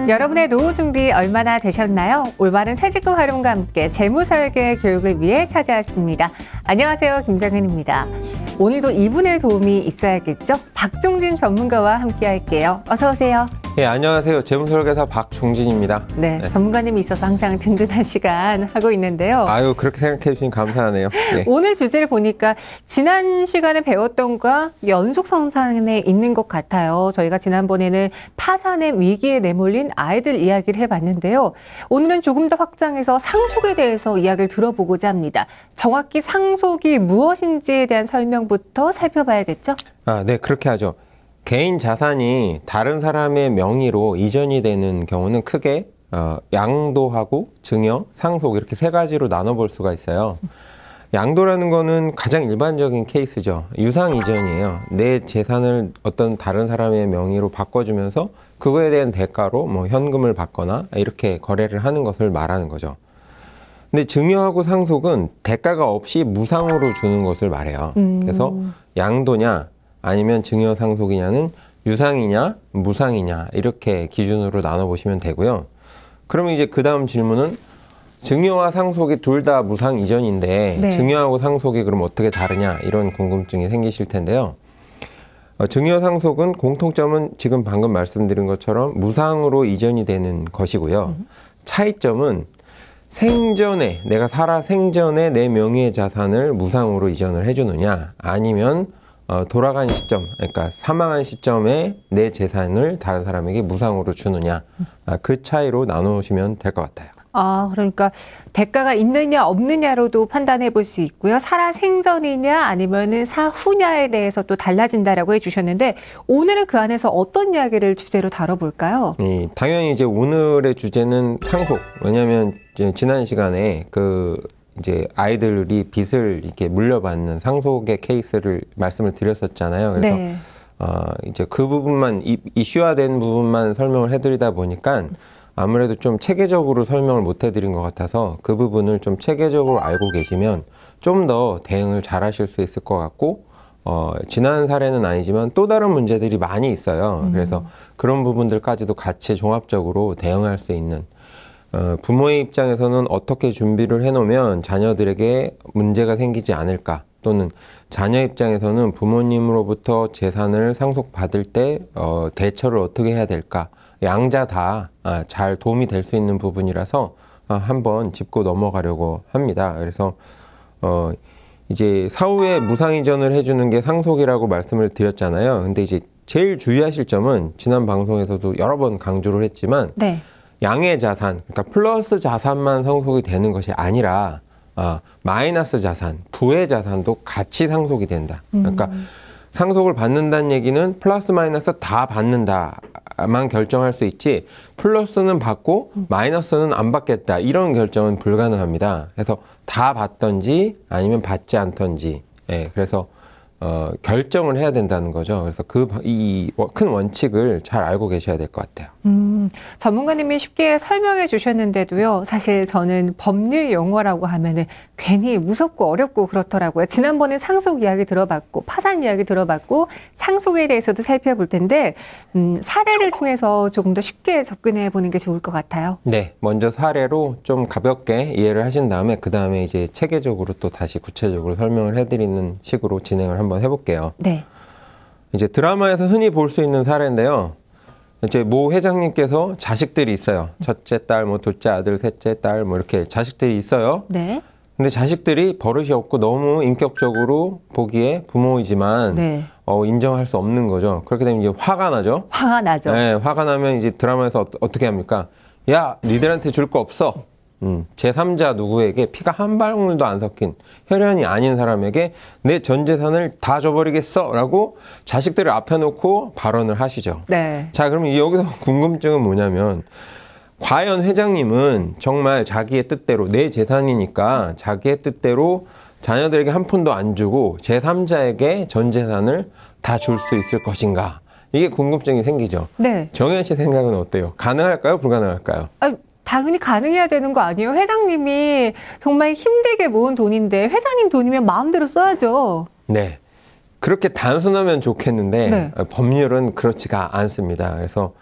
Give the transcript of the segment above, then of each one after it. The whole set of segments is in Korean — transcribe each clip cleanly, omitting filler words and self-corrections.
여러분의 노후 준비 얼마나 되셨나요? 올바른 퇴직금 활용과 함께 재무설계 교육을 위해 찾아왔습니다. 안녕하세요, 김정은입니다. 오늘도 이분의 도움이 있어야겠죠? 박종진 전문가와 함께 할게요. 어서 오세요. 네, 안녕하세요. 재무설계사 박종진입니다. 네, 전문가님이 있어서 항상 든든한 시간 하고 있는데요. 아유, 그렇게 생각해 주시니 감사하네요. 네. 오늘 주제를 보니까 지난 시간에 배웠던 것과 연속선상에 있는 것 같아요. 저희가 지난번에는 파산의 위기에 내몰린 아이들 이야기를 해봤는데요. 오늘은 조금 더 확장해서 상속에 대해서 이야기를 들어보고자 합니다. 정확히 상속이 무엇인지에 대한 설명부터 살펴봐야겠죠? 네, 그렇게 하죠. 개인 자산이 다른 사람의 명의로 이전이 되는 경우는 크게 양도하고 증여, 상속 이렇게 세 가지로 나눠볼 수가 있어요. 양도라는 거는 가장 일반적인 케이스죠. 유상 이전이에요. 내 재산을 어떤 다른 사람의 명의로 바꿔주면서 그거에 대한 대가로 뭐 현금을 받거나 이렇게 거래를 하는 것을 말하는 거죠. 근데 증여하고 상속은 대가가 없이 무상으로 주는 것을 말해요. 그래서 양도냐 아니면 증여 상속이냐는 유상이냐 무상이냐 이렇게 기준으로 나눠보시면 되고요. 그러면 이제 그 다음 질문은 증여와 상속이 둘 다 무상 이전인데 네. 증여하고 상속이 그럼 어떻게 다르냐 이런 궁금증이 생기실 텐데요. 증여 상속은 공통점은 지금 방금 말씀드린 것처럼 무상으로 이전이 되는 것이고요. 차이점은 생전에 내가 살아 생전에 내 명의의 자산을 무상으로 이전을 해주느냐 아니면 돌아간 시점, 그러니까 사망한 시점에 내 재산을 다른 사람에게 무상으로 주느냐 그 차이로 나누시면 될 것 같아요. 그러니까 대가가 있느냐 없느냐로도 판단해 볼 수 있고요. 살아 생전이냐 아니면은 사후냐에 대해서 또 달라진다라고 해주셨는데 오늘은 그 안에서 어떤 이야기를 주제로 다뤄볼까요? 당연히 이제 오늘의 주제는 상속. 왜냐하면 이제 지난 시간에 이제 아이들이 빚을 이렇게 물려받는 상속의 케이스를 말씀을 드렸었잖아요. 그래서 네. 이제 그 부분만 이슈화된 부분만 설명을 해드리다 보니까 아무래도 좀 체계적으로 설명을 못 해드린 것 같아서 그 부분을 좀 체계적으로 알고 계시면 좀 더 대응을 잘 하실 수 있을 것 같고 지난 사례는 아니지만 또 다른 문제들이 많이 있어요. 그래서 그런 부분들까지도 같이 종합적으로 대응할 수 있는 부모의 입장에서는 어떻게 준비를 해놓으면 자녀들에게 문제가 생기지 않을까 또는 자녀 입장에서는 부모님으로부터 재산을 상속받을 때 대처를 어떻게 해야 될까 양자 다 잘 도움이 될 수 있는 부분이라서 한번 짚고 넘어가려고 합니다. 그래서 이제 사후에 무상이전을 해주는 게 상속이라고 말씀을 드렸잖아요. 근데 이제 제일 주의하실 점은 지난 방송에서도 여러 번 강조를 했지만 네. 양의 자산, 그러니까 플러스 자산만 상속이 되는 것이 아니라 마이너스 자산, 부의 자산도 같이 상속이 된다. 그러니까 상속을 받는다는 얘기는 플러스 마이너스 다 받는다만 결정할 수 있지 플러스는 받고 마이너스는 안 받겠다 이런 결정은 불가능합니다. 그래서 다 받던지 아니면 받지 않던지 그래서 결정을 해야 된다는 거죠. 그래서 이 큰 원칙을 잘 알고 계셔야 될 것 같아요. 전문가님이 쉽게 설명해 주셨는데도요. 사실 저는 법률 용어라고 하면은 괜히 무섭고 어렵고 그렇더라고요. 지난번에 상속 이야기 들어봤고 파산 이야기 들어봤고 상속에 대해서도 살펴볼 텐데 사례를 통해서 조금 더 쉽게 접근해 보는 게 좋을 것 같아요. 네, 먼저 사례로 좀 가볍게 이해를 하신 다음에 그 다음에 이제 체계적으로 또 다시 구체적으로 설명을 해드리는 식으로 진행을 한번 해볼게요. 네. 이제 드라마에서 흔히 볼 수 있는 사례인데요. 이제 모 회장님께서 자식들이 있어요. 첫째 딸, 뭐 둘째 아들, 셋째 딸, 뭐 이렇게 자식들이 있어요. 네. 근데 자식들이 버릇이 없고 너무 인격적으로 보기에 부모이지만 네. 인정할 수 없는 거죠. 그렇게 되면 이제 화가 나죠. 화가 나죠. 네, 화가 나면 이제 드라마에서 어떻게 합니까? 야, 니들한테 줄 거 없어. 제3자 누구에게 피가 한 방울도 안 섞인 혈연이 아닌 사람에게 내 전 재산을 다 줘버리겠어 라고 자식들을 앞에 놓고 발언을 하시죠. 네. 자, 그러면 여기서 궁금증은 뭐냐면 과연 회장님은 정말 자기의 뜻대로 내 재산이니까 자기의 뜻대로 자녀들에게 한 푼도 안 주고 제3자에게 전 재산을 다 줄 수 있을 것인가 이게 궁금증이 생기죠. 네. 정현 씨 생각은 어때요? 가능할까요? 불가능할까요? 당연히 가능해야 되는 거 아니에요? 회장님이 정말 힘들게 모은 돈인데 회장님 돈이면 마음대로 써야죠. 네. 그렇게 단순하면 좋겠는데 네. 법률은 그렇지가 않습니다. 그래서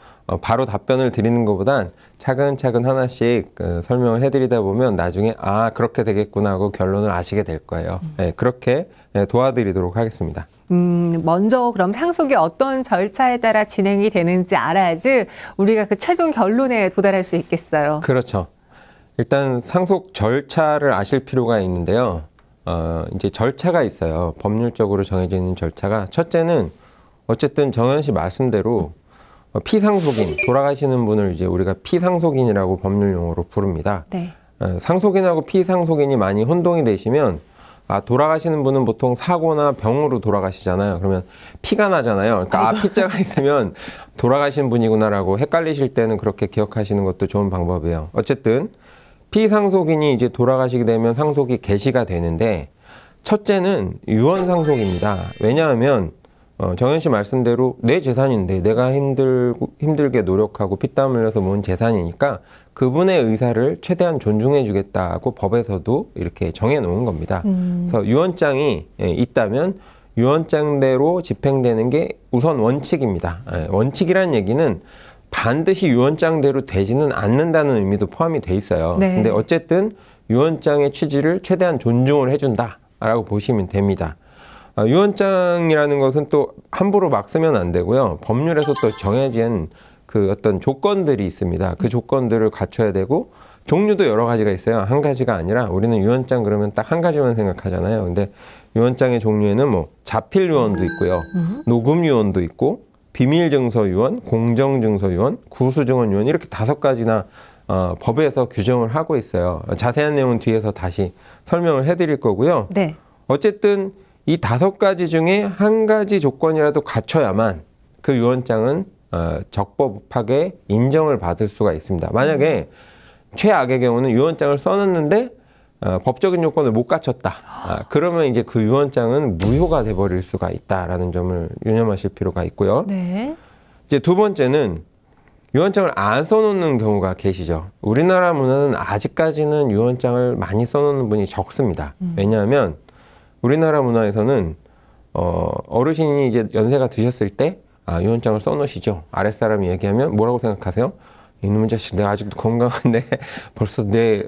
바로 답변을 드리는 것보단 차근차근 하나씩 설명을 해드리다 보면 나중에 아 그렇게 되겠구나 하고 결론을 아시게 될 거예요. 네, 그렇게 도와드리도록 하겠습니다. 먼저 그럼 상속이 어떤 절차에 따라 진행이 되는지 알아야지 우리가 그 최종 결론에 도달할 수 있겠어요. 그렇죠. 일단 상속 절차를 아실 필요가 있는데요. 이제 절차가 있어요. 법률적으로 정해져 있는 절차가. 첫째는 어쨌든 정현 씨 말씀대로 피상속인, 돌아가시는 분을 이제 우리가 피상속인이라고 법률 용어로 부릅니다. 네. 상속인하고 피상속인이 많이 혼동이 되시면 돌아가시는 분은 보통 사고나 병으로 돌아가시잖아요. 그러면 피가 나잖아요. 그러니까 피자가 있으면 돌아가신 분이구나라고 헷갈리실 때는 그렇게 기억하시는 것도 좋은 방법이에요. 어쨌든 피상속인이 이제 돌아가시게 되면 상속이 개시가 되는데 첫째는 유언상속입니다. 왜냐하면 정현 씨 말씀대로 내 재산인데 내가 힘들게 노력하고 피땀 흘려서 모은 재산이니까 그분의 의사를 최대한 존중해 주겠다고 법에서도 이렇게 정해 놓은 겁니다. 그래서 유언장이 있다면 유언장대로 집행되는 게 우선 원칙입니다. 원칙이라는 얘기는 반드시 유언장대로 되지는 않는다는 의미도 포함이 돼 있어요. 네. 근데 어쨌든 유언장의 취지를 최대한 존중을 해준다라고 보시면 됩니다. 유언장이라는 것은 또 함부로 막 쓰면 안 되고요. 법률에서 또 정해진 그 어떤 조건들이 있습니다. 그 조건들을 갖춰야 되고 종류도 여러 가지가 있어요. 한 가지가 아니라 우리는 유언장 그러면 딱 한 가지만 생각하잖아요. 근데 유언장의 종류에는 뭐 자필 유언도 있고요. 녹음 유언도 있고 비밀증서 유언, 공정증서 유언, 구수증언 유언 이렇게 5가지나 법에서 규정을 하고 있어요. 자세한 내용은 뒤에서 다시 설명을 해드릴 거고요. 네. 어쨌든 이 5가지 중에 한 가지 조건이라도 갖춰야만 그 유언장은 적법하게 인정을 받을 수가 있습니다. 만약에 최악의 경우는 유언장을 써놨는데 법적인 요건을 못 갖췄다. 그러면 이제 그 유언장은 무효가 돼버릴 수가 있다라는 점을 유념하실 필요가 있고요. 네. 이제 두 번째는 유언장을 안 써놓는 경우가 계시죠. 우리나라 문화는 아직까지는 유언장을 많이 써놓는 분이 적습니다. 왜냐하면 우리나라 문화에서는 어르신이 이제 연세가 드셨을 때 유언장을 써놓으시죠. 아랫사람이 얘기하면 뭐라고 생각하세요? 이놈의 자식 내가 아직도 건강한데 벌써 내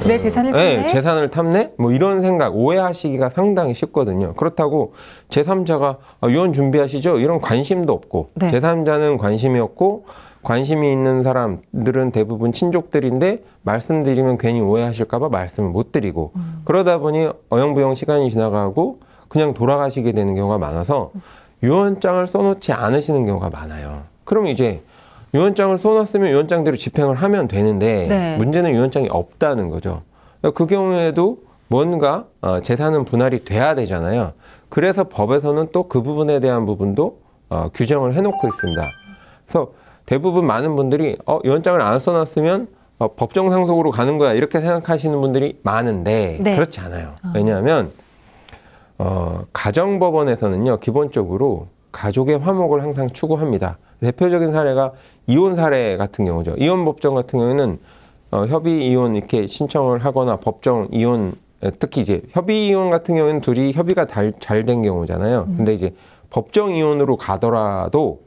재산을 탔네? 네, 재산을 탔네? 뭐 이런 생각 오해하시기가 상당히 쉽거든요. 그렇다고 제3자가 유언 준비하시죠? 이런 관심도 없고 네. 제3자는 관심이 없고 관심이 있는 사람들은 대부분 친족들인데 말씀드리면 괜히 오해하실까 봐 말씀을 못 드리고 그러다 보니 어영부영 시간이 지나가고 그냥 돌아가시게 되는 경우가 많아서 유언장을 써놓지 않으시는 경우가 많아요. 그럼 이제 유언장을 써놨으면 유언장대로 집행을 하면 되는데 네. 문제는 유언장이 없다는 거죠. 그 경우에도 뭔가 재산은 분할이 돼야 되잖아요. 그래서 법에서는 또 그 부분에 대한 부분도 규정을 해놓고 있습니다. 그래서 대부분 많은 분들이 유언장을 안 써놨으면 법정 상속으로 가는 거야 이렇게 생각하시는 분들이 많은데 네. 그렇지 않아요. 왜냐하면 가정법원에서는요 기본적으로 가족의 화목을 항상 추구합니다. 대표적인 사례가 이혼 사례 같은 경우죠. 이혼 법정 같은 경우에는 협의 이혼 이렇게 신청을 하거나 법정 이혼 특히 이제 협의 이혼 같은 경우에는 둘이 협의가 잘 된 경우잖아요. 근데 이제 법정 이혼으로 가더라도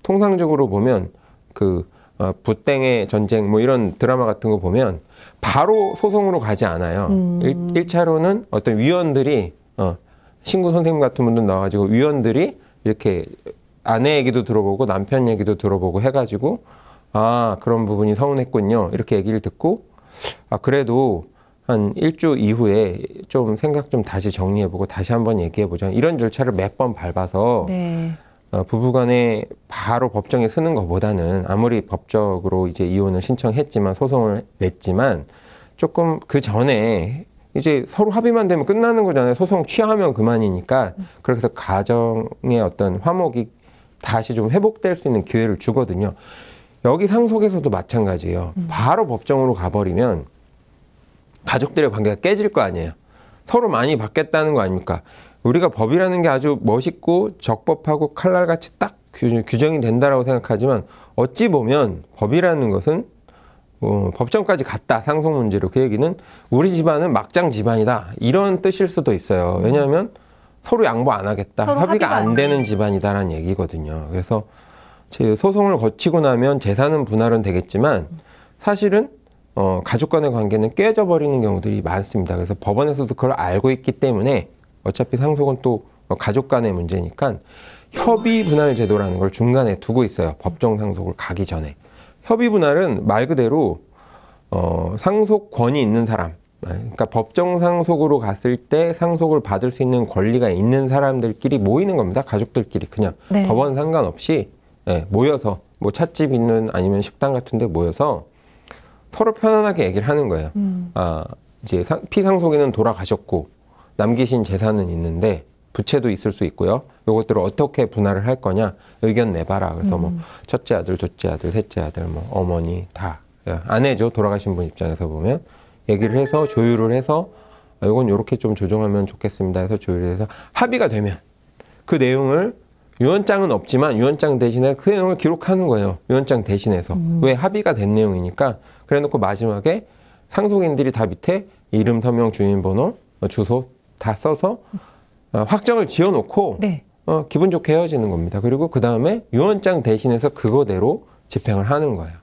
통상적으로 보면 그 부땡의 전쟁 뭐 이런 드라마 같은 거 보면 바로 소송으로 가지 않아요. 1차로는 어떤 위원들이 신구 선생님 같은 분들 나와가지고 위원들이 이렇게 아내 얘기도 들어보고 남편 얘기도 들어보고 해가지고 그런 부분이 서운했군요. 이렇게 얘기를 듣고 그래도 한 1주 이후에 좀 생각 좀 다시 정리해보고 다시 한번 얘기해보자. 이런 절차를 몇 번 밟아서 네. 부부간에 바로 법정에 쓰는 것보다는 아무리 법적으로 이제 이혼을 신청했지만 소송을 냈지만 조금 그 전에 이제 서로 합의만 되면 끝나는 거잖아요. 소송 취하하면 그만이니까. 그렇게 해서 가정의 어떤 화목이 다시 좀 회복될 수 있는 기회를 주거든요. 여기 상속에서도 마찬가지예요. 바로 법정으로 가버리면 가족들의 관계가 깨질 거 아니에요. 서로 많이 받겠다는 거 아닙니까? 우리가 법이라는 게 아주 멋있고 적법하고 칼날같이 딱 규정이 된다라고 생각하지만 어찌 보면 법이라는 것은 법정까지 갔다 상속 문제로 그 얘기는 우리 집안은 막장 집안이다 이런 뜻일 수도 있어요. 왜냐하면 서로 양보 안 하겠다 서로 협의가 합의가 안 안 되는 집안이다라는 얘기거든요. 그래서 소송을 거치고 나면 재산은 분할은 되겠지만 사실은 가족 간의 관계는 깨져버리는 경우들이 많습니다. 그래서 법원에서도 그걸 알고 있기 때문에 어차피 상속은 또 가족 간의 문제니까 협의 분할 제도라는 걸 중간에 두고 있어요. 법정 상속을 가기 전에. 협의 분할은 말 그대로 상속권이 있는 사람, 그러니까 법정 상속으로 갔을 때 상속을 받을 수 있는 권리가 있는 사람들끼리 모이는 겁니다. 가족들끼리 그냥 네. 법원 상관없이 모여서 뭐 찻집 있는 아니면 식당 같은 데 모여서 서로 편안하게 얘기를 하는 거예요. 이제 피상속인은 돌아가셨고 남기신 재산은 있는데 부채도 있을 수 있고요. 이것들을 어떻게 분할을 할 거냐 의견 내봐라. 그래서 뭐 첫째 아들, 둘째 아들, 셋째 아들, 뭐 어머니 다 아내죠. 돌아가신 분 입장에서 보면 얘기를 해서 조율을 해서 이건 이렇게 좀 조정하면 좋겠습니다. 해서 조율을 해서 합의가 되면 그 내용을 유언장은 없지만 유언장 대신에 그 내용을 기록하는 거예요. 유언장 대신해서. 왜 합의가 된 내용이니까. 그래놓고 마지막에 상속인들이 다 밑에 이름, 서명, 주민번호, 주소 다 써서 확정을 지어놓고 네. 기분 좋게 헤어지는 겁니다. 그리고 그 다음에 유언장 대신해서 그거대로 집행을 하는 거예요.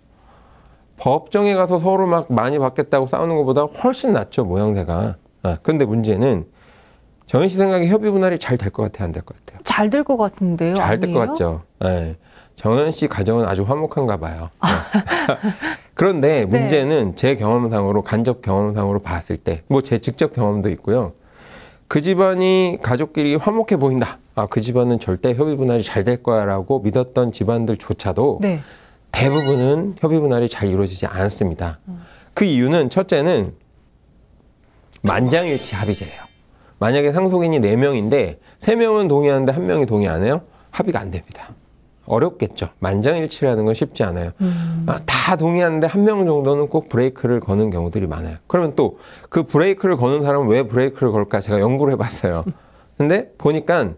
법정에 가서 서로 막 많이 받겠다고 싸우는 것보다 훨씬 낫죠, 모양새가. 근데 문제는 정현 씨 생각에 협의 분할이 잘 될 것 같아요, 안 될 것 같아요? 잘 될 것 같은데요. 잘 될 것 같죠. 네. 정현 씨 가정은 아주 화목한가 봐요. 그런데 문제는 제 경험상으로, 간접 경험상으로 봤을 때, 뭐 제 직접 경험도 있고요. 그 집안이 가족끼리 화목해 보인다. 그 집안은 절대 협의 분할이 잘 될 거야라고 믿었던 집안들조차도 네. 대부분은 협의 분할이 잘 이루어지지 않습니다. 그 이유는 첫째는 만장일치 합의제예요. 만약에 상속인이 4명인데 3명은 동의하는데 1명이 동의 안 해요? 합의가 안 됩니다. 어렵겠죠. 만장일치라는 건 쉽지 않아요. 다 동의하는데 1명 정도는 꼭 브레이크를 거는 경우들이 많아요. 그러면 또 그 브레이크를 거는 사람은 왜 브레이크를 걸까? 제가 연구를 해봤어요. 근데 보니까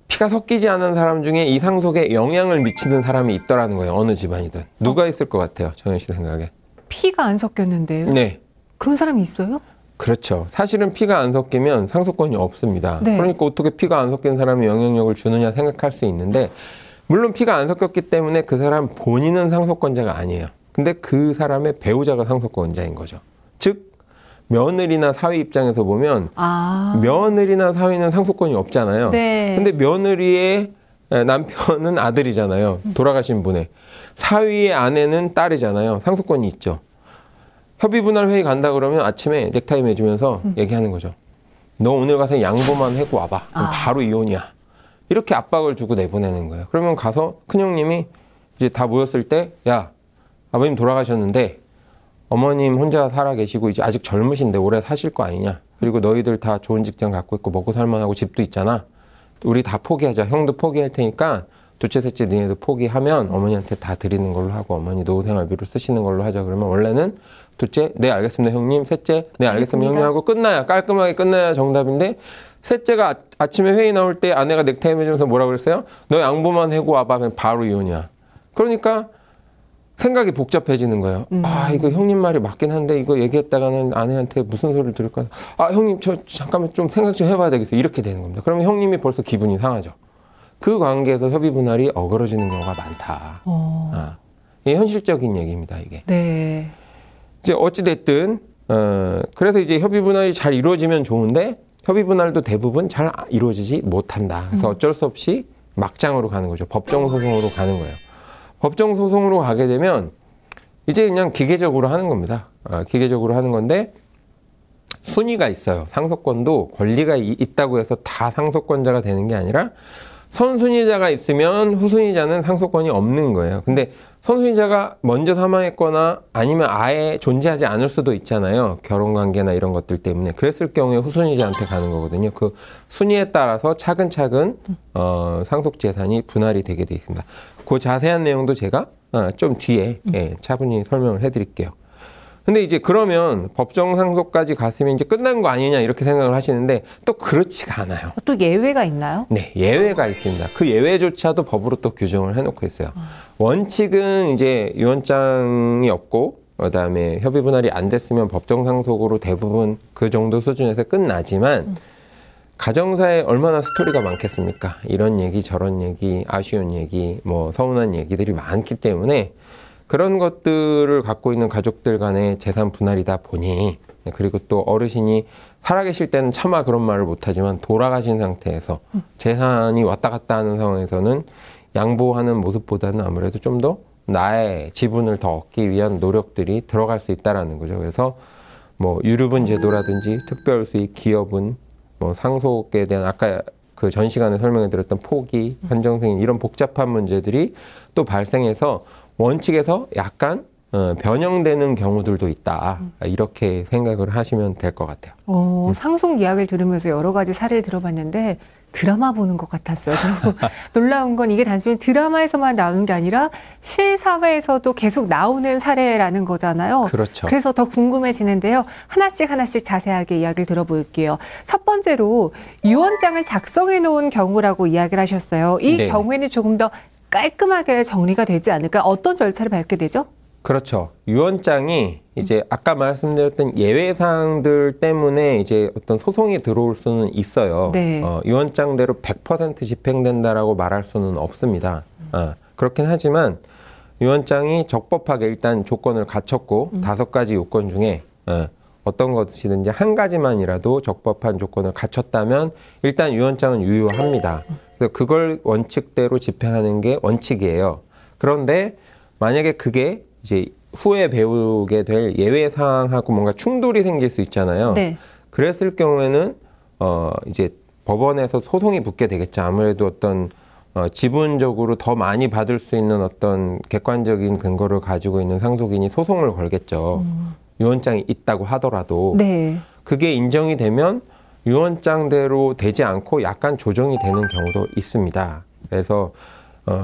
피가 섞이지 않은 사람 중에 이 상속에 영향을 미치는 사람이 있더라는 거예요. 어느 집안이든. 누가 있을 것 같아요? 정현 씨 생각에. 피가 안 섞였는데요. 네. 그런 사람이 있어요? 그렇죠. 사실은 피가 안 섞이면 상속권이 없습니다. 네. 그러니까 어떻게 피가 안 섞인 사람이 영향력을 주느냐 생각할 수 있는데 물론 피가 안 섞였기 때문에 그 사람 본인은 상속권자가 아니에요. 근데 그 사람의 배우자가 상속권자인 거죠. 즉 며느리나 사위 입장에서 보면 며느리나 사위는 상속권이 없잖아요. 네. 근데 며느리의 남편은 아들이잖아요. 돌아가신 분의. 사위의 아내는 딸이잖아요. 상속권이 있죠. 협의분할 회의 간다 그러면 아침에 넥타이 매주면서 얘기하는 거죠. 너 오늘 가서 양보만 하고 와봐. 그럼 바로 이혼이야. 이렇게 압박을 주고 내보내는 거예요. 그러면 가서 큰형님이 이제 다 모였을 때, 야, 아버님 돌아가셨는데 어머님 혼자 살아 계시고 이제 아직 젊으신데 오래 사실 거 아니냐. 그리고 너희들 다 좋은 직장 갖고 있고 먹고 살만하고 집도 있잖아. 우리 다 포기하자. 형도 포기할 테니까 둘째, 셋째 니네도 포기하면 어머니한테 다 드리는 걸로 하고 어머니 노후생활비로 쓰시는 걸로 하자. 그러면 원래는 둘째, 네 알겠습니다 형님. 셋째, 네 알겠습니다 형님 하고 끝나야 깔끔하게 끝나야 정답인데 셋째가 아침에 회의 나올 때 아내가 넥타이 매주면서 뭐라 그랬어요? 너 양보만 하고 와봐. 그냥 바로 이혼이야. 그러니까 생각이 복잡해지는 거예요. 이거 형님 말이 맞긴 한데 이거 얘기했다가는 아내한테 무슨 소리를 들을까? 형님 저 잠깐만 좀 생각 좀 해봐야 되겠어요. 이렇게 되는 겁니다. 그러면 형님이 벌써 기분이 상하죠. 그 관계에서 협의 분할이 어그러지는 경우가 많다. 이게 현실적인 얘기입니다. 이게. 네. 이제 어찌됐든 그래서 이제 협의 분할이 잘 이루어지면 좋은데 협의 분할도 대부분 잘 이루어지지 못한다. 그래서 어쩔 수 없이 막장으로 가는 거죠. 법정 소송으로 가는 거예요. 법정 소송으로 가게 되면 이제 그냥 기계적으로 하는 겁니다. 기계적으로 하는 건데 순위가 있어요. 상속권도 권리가 있다고 해서 다 상속권자가 되는 게 아니라 선순위자가 있으면 후순위자는 상속권이 없는 거예요. 근데 선순위자가 먼저 사망했거나 아니면 아예 존재하지 않을 수도 있잖아요. 결혼관계나 이런 것들 때문에. 그랬을 경우에 후순위자한테 가는 거거든요. 그 순위에 따라서 차근차근 상속재산이 분할이 되게 돼 있습니다. 그 자세한 내용도 제가 좀 뒤에 차분히 설명을 해드릴게요. 근데 이제 그러면 법정 상속까지 갔으면 이제 끝난 거 아니냐 이렇게 생각을 하시는데 또 그렇지가 않아요. 또 예외가 있나요? 네, 예외가 있습니다. 그 예외조차도 법으로 또 규정을 해놓고 있어요. 원칙은 이제 유언장이 없고 그다음에 협의 분할이 안 됐으면 법정 상속으로 대부분 그 정도 수준에서 끝나지만 가정사에 얼마나 스토리가 많겠습니까? 이런 얘기 저런 얘기 아쉬운 얘기 뭐 서운한 얘기들이 많기 때문에 그런 것들을 갖고 있는 가족들 간의 재산 분할이다 보니, 그리고 또 어르신이 살아계실 때는 차마 그런 말을 못하지만 돌아가신 상태에서 재산이 왔다 갔다 하는 상황에서는 양보하는 모습보다는 아무래도 좀 더 나의 지분을 더 얻기 위한 노력들이 들어갈 수 있다라는 거죠. 그래서 뭐 유류분 제도라든지 특별수익, 기여분, 뭐 상속에 대한 아까 그 전 시간에 설명해 드렸던 포기, 한정승인 이런 복잡한 문제들이 또 발생해서 원칙에서 약간 변형되는 경우들도 있다. 이렇게 생각을 하시면 될 것 같아요. 상속 이야기를 들으면서 여러 가지 사례를 들어봤는데 드라마 보는 것 같았어요. 그리고 놀라운 건 이게 단순히 드라마에서만 나오는 게 아니라 실사회에서도 계속 나오는 사례라는 거잖아요. 그렇죠. 그래서 더 궁금해지는데요. 하나씩 자세하게 이야기를 들어볼게요. 첫 번째로 유언장을 작성해 놓은 경우라고 이야기를 하셨어요. 이 네. 경우에는 조금 더 깔끔하게 정리가 되지 않을까? 어떤 절차를 밟게 되죠? 그렇죠. 유언장이 이제 아까 말씀드렸던 예외사항들 때문에 이제 어떤 소송이 들어올 수는 있어요. 네. 유언장대로 100% 집행된다라고 말할 수는 없습니다. 그렇긴 하지만 유언장이 적법하게 일단 조건을 갖췄고 5가지 요건 중에 어떤 것이든지 한 가지만이라도 적법한 조건을 갖췄다면 일단 유언장은 유효합니다. 그래서 그걸 원칙대로 집행하는 게 원칙이에요. 그런데 만약에 그게 이제 후에 배우게 될 예외 사항하고 뭔가 충돌이 생길 수 있잖아요. 네. 그랬을 경우에는 이제 법원에서 소송이 붙게 되겠죠. 아무래도 어떤 지분적으로 더 많이 받을 수 있는 어떤 객관적인 근거를 가지고 있는 상속인이 소송을 걸겠죠. 유언장이 있다고 하더라도 네. 그게 인정이 되면 유언장대로 되지 않고 약간 조정이 되는 경우도 있습니다. 그래서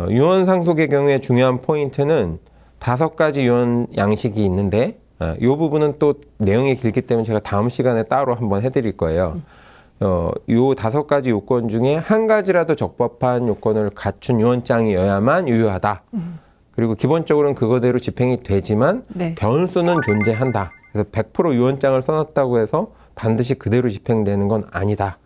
유언 상속의 경우에 중요한 포인트는 5가지 유언 양식이 있는데 이 부분은 또 내용이 길기 때문에 제가 다음 시간에 따로 한번 해드릴 거예요. 요 5가지 요건 중에 한 가지라도 적법한 요건을 갖춘 유언장이어야만 유효하다. 그리고 기본적으로는 그거대로 집행이 되지만 네. 변수는 존재한다. 그래서 100% 유언장을 써놨다고 해서 반드시 그대로 집행되는 건 아니다.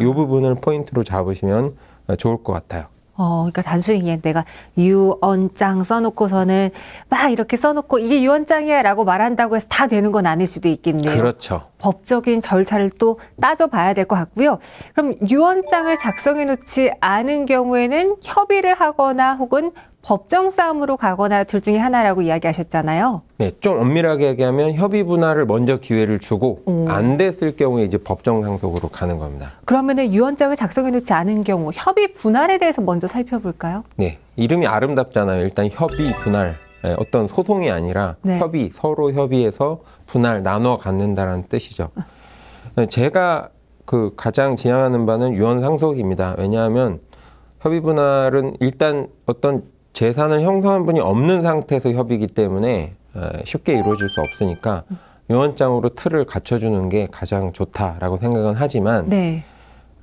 이 부분을 포인트로 잡으시면 좋을 것 같아요. 그러니까 단순히 그냥 내가 유언장 써놓고서는 막 이렇게 써놓고 이게 유언장이야 라고 말한다고 해서 다 되는 건 아닐 수도 있겠네요. 그렇죠. 법적인 절차를 또 따져봐야 될 것 같고요. 그럼 유언장을 작성해 놓지 않은 경우에는 협의를 하거나 혹은 법정 싸움으로 가거나 둘 중에 하나라고 이야기하셨잖아요. 네, 좀 엄밀하게 얘기하면 협의 분할을 먼저 기회를 주고 안 됐을 경우에 이제 법정 상속으로 가는 겁니다. 그러면은 유언장을 작성해 놓지 않은 경우 협의 분할에 대해서 먼저 살펴볼까요? 네, 이름이 아름답잖아요. 일단 협의 분할. 어떤 소송이 아니라 네. 협의, 서로 협의해서 분할 나눠 갖는다는 뜻이죠. 제가 그 가장 지향하는 바는 유언 상속입니다. 왜냐하면 협의 분할은 일단 어떤 재산을 형성한 분이 없는 상태에서 협의이기 때문에 쉽게 이루어질 수 없으니까 유언장으로 틀을 갖춰주는 게 가장 좋다라고 생각은 하지만 네.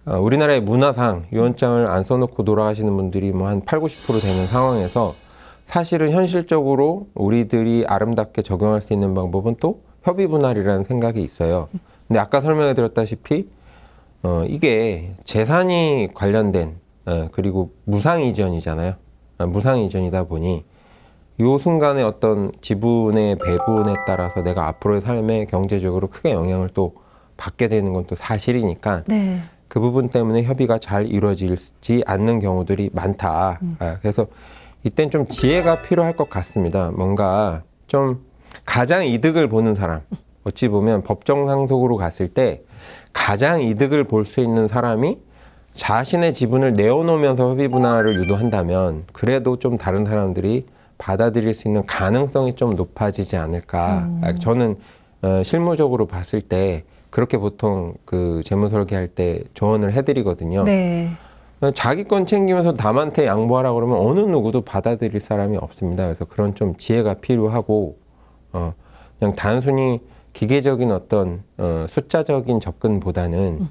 우리나라의 문화상 유언장을 안 써놓고 돌아가시는 분들이 뭐 한 80~90% 되는 상황에서 사실은 현실적으로 우리들이 아름답게 적용할 수 있는 방법은 또 협의 분할이라는 생각이 있어요. 근데 아까 설명해 드렸다시피 이게 재산이 관련된 그리고 무상 이전이잖아요. 무상 이전이다 보니 이 순간의 어떤 지분의 배분에 따라서 내가 앞으로의 삶에 경제적으로 크게 영향을 또 받게 되는 건 또 사실이니까 네. 그 부분 때문에 협의가 잘 이루어지지 않는 경우들이 많다. 그래서 이땐 좀 지혜가 필요할 것 같습니다. 뭔가 좀 가장 이득을 보는 사람, 어찌 보면 법정 상속으로 갔을 때 가장 이득을 볼 수 있는 사람이 자신의 지분을 내어놓으면서 협의 분할을 유도한다면 그래도 좀 다른 사람들이 받아들일 수 있는 가능성이 좀 높아지지 않을까. 저는 실무적으로 봤을 때 그렇게 보통 그 재무 설계할 때 조언을 해드리거든요. 네. 자기 건 챙기면서 남한테 양보하라 그러면 어느 누구도 받아들일 사람이 없습니다. 그래서 그런 좀 지혜가 필요하고 그냥 단순히 기계적인 어떤 숫자적인 접근보다는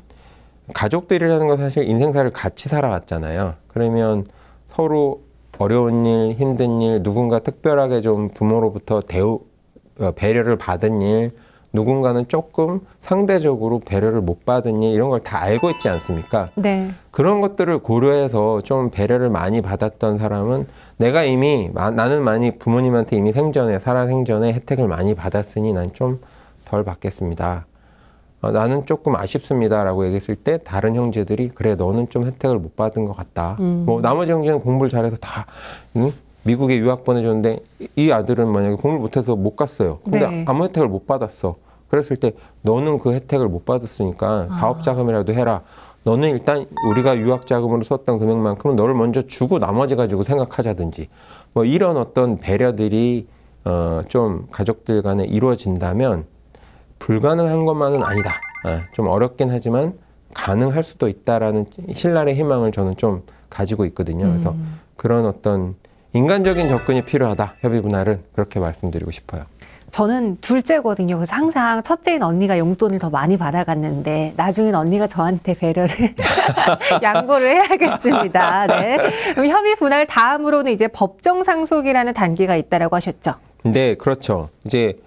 가족들이라는 건 사실 인생사를 같이 살아왔잖아요. 그러면 서로 어려운 일, 힘든 일, 누군가 특별하게 좀 부모로부터 배려를 받은 일, 누군가는 조금 상대적으로 배려를 못 받은 일 이런 걸 다 알고 있지 않습니까? 네. 그런 것들을 고려해서 좀 배려를 많이 받았던 사람은 내가 이미 나는 많이 부모님한테 이미 살아생전에 혜택을 많이 받았으니 난 좀 덜 받겠습니다. 나는 조금 아쉽습니다라고 얘기했을 때 다른 형제들이 그래 너는 좀 혜택을 못 받은 것 같다. 뭐 나머지 형제는 공부를 잘해서 다 미국에 유학 보내줬는데 이 아들은 만약에 공부를 못해서 못 갔어요. 근데 네. 아무 혜택을 못 받았어. 그랬을 때 너는 그 혜택을 못 받았으니까 사업 자금이라도 해라. 너는 일단 우리가 유학 자금으로 썼던 금액만큼은 너를 먼저 주고 나머지 가지고 생각하자든지 뭐 이런 어떤 배려들이 좀 가족들 간에 이루어진다면 불가능한 것만은 아니다. 좀 어렵긴 하지만 가능할 수도 있다라는 신랄의 희망을 저는 좀 가지고 있거든요. 그래서 그런 어떤 인간적인 접근이 필요하다. 협의 분할은 그렇게 말씀드리고 싶어요. 저는 둘째거든요. 그래서 항상 첫째인 언니가 용돈을 더 많이 받아갔는데 나중엔 언니가 저한테 배려를 양보를 해야겠습니다. 네. 그럼 협의 분할 다음으로는 이제 법정 상속이라는 단계가 있다라고 하셨죠. 네, 그렇죠. 이제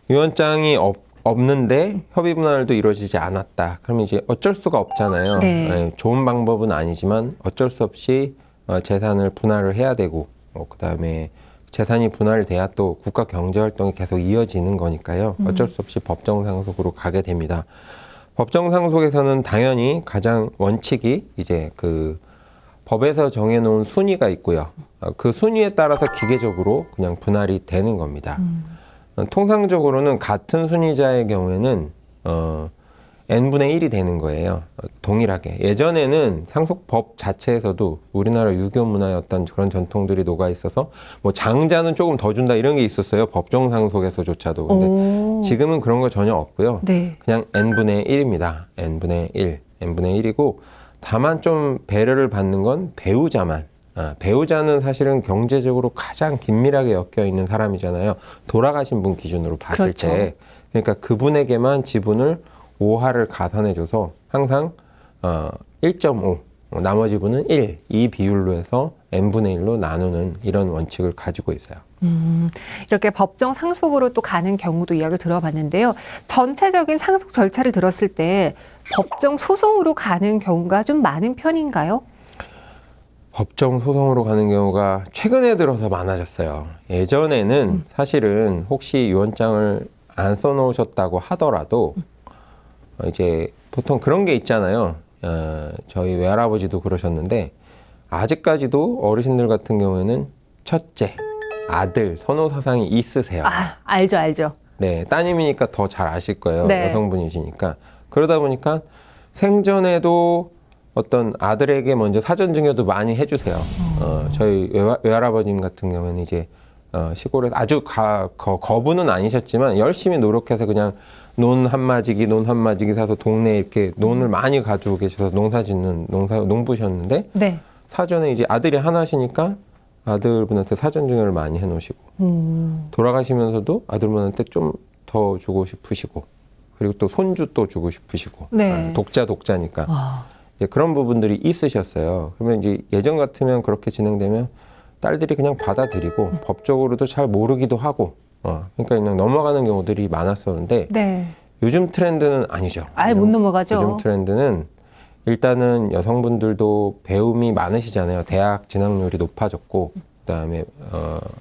유언장이 없는데 협의 분할도 이루어지지 않았다. 그러면 이제 어쩔 수가 없잖아요. 네. 좋은 방법은 아니지만 어쩔 수 없이 재산을 분할을 해야 되고 그다음에 재산이 분할돼야 또 국가 경제 활동이 계속 이어지는 거니까요. 어쩔 수 없이 법정 상속으로 가게 됩니다. 법정 상속에서는 당연히 가장 원칙이 이제 그 법에서 정해놓은 순위가 있고요. 그 순위에 따라서 기계적으로 그냥 분할이 되는 겁니다. 통상적으로는 같은 순위자의 경우에는 n분의 1이 되는 거예요. 동일하게. 예전에는 상속법 자체에서도 우리나라 유교 문화의 어떤 그런 전통들이 녹아 있어서 뭐 장자는 조금 더 준다 이런 게 있었어요. 법정 상속에서조차도. 근데 지금은 그런 거 전혀 없고요. 네. 그냥 n분의 1입니다. n분의 1. n분의 1이고 다만 좀 배려를 받는 건 배우자만. 배우자는 사실은 경제적으로 가장 긴밀하게 엮여 있는 사람이잖아요. 돌아가신 분 기준으로 봤을 그렇죠. 때. 그러니까 그분에게만 지분을 5할을 가산해줘서 항상 1.5 나머지 분은 1, 이 비율로 해서 n분의 1로 나누는 이런 원칙을 가지고 있어요. 이렇게 법정 상속으로 또 가는 경우도 이야기를 들어봤는데요. 전체적인 상속 절차를 들었을 때 법정 소송으로 가는 경우가 좀 많은 편인가요? 법정 소송으로 가는 경우가 최근에 들어서 많아졌어요. 예전에는 사실은 혹시 유언장을 안 써놓으셨다고 하더라도 이제 보통 그런 게 있잖아요. 저희 외할아버지도 그러셨는데 아직까지도 어르신들 같은 경우에는 첫째, 아들 선호 사상이 있으세요. 알죠. 네, 따님이니까 더 잘 아실 거예요. 네. 여성분이시니까. 그러다 보니까 생전에도 어떤 아들에게 먼저 사전 증여도 많이 해주세요. 저희 외할아버님 같은 경우에는 이제 시골에 아주 거부는 아니셨지만 열심히 노력해서 그냥 논 한마지기 사서 동네에 이렇게 논을 많이 가지고 계셔서 농부셨는데 네. 사전에 이제 아들이 하나시니까 아들분한테 사전 증여를 많이 해놓으시고 돌아가시면서도 아들분한테 좀 더 주고 싶으시고 그리고 또 손주 또 주고 싶으시고 네. 독자니까 이제 그런 부분들이 있으셨어요. 그러면 이제 예전 같으면 그렇게 진행되면 딸들이 그냥 받아들이고 법적으로도 잘 모르기도 하고 그러니까 그냥 넘어가는 경우들이 많았었는데 네. 요즘 트렌드는 아니죠. 아예 못 넘어가죠. 요즘 트렌드는 일단은 여성분들도 배움이 많으시잖아요. 대학 진학률이 높아졌고 그다음에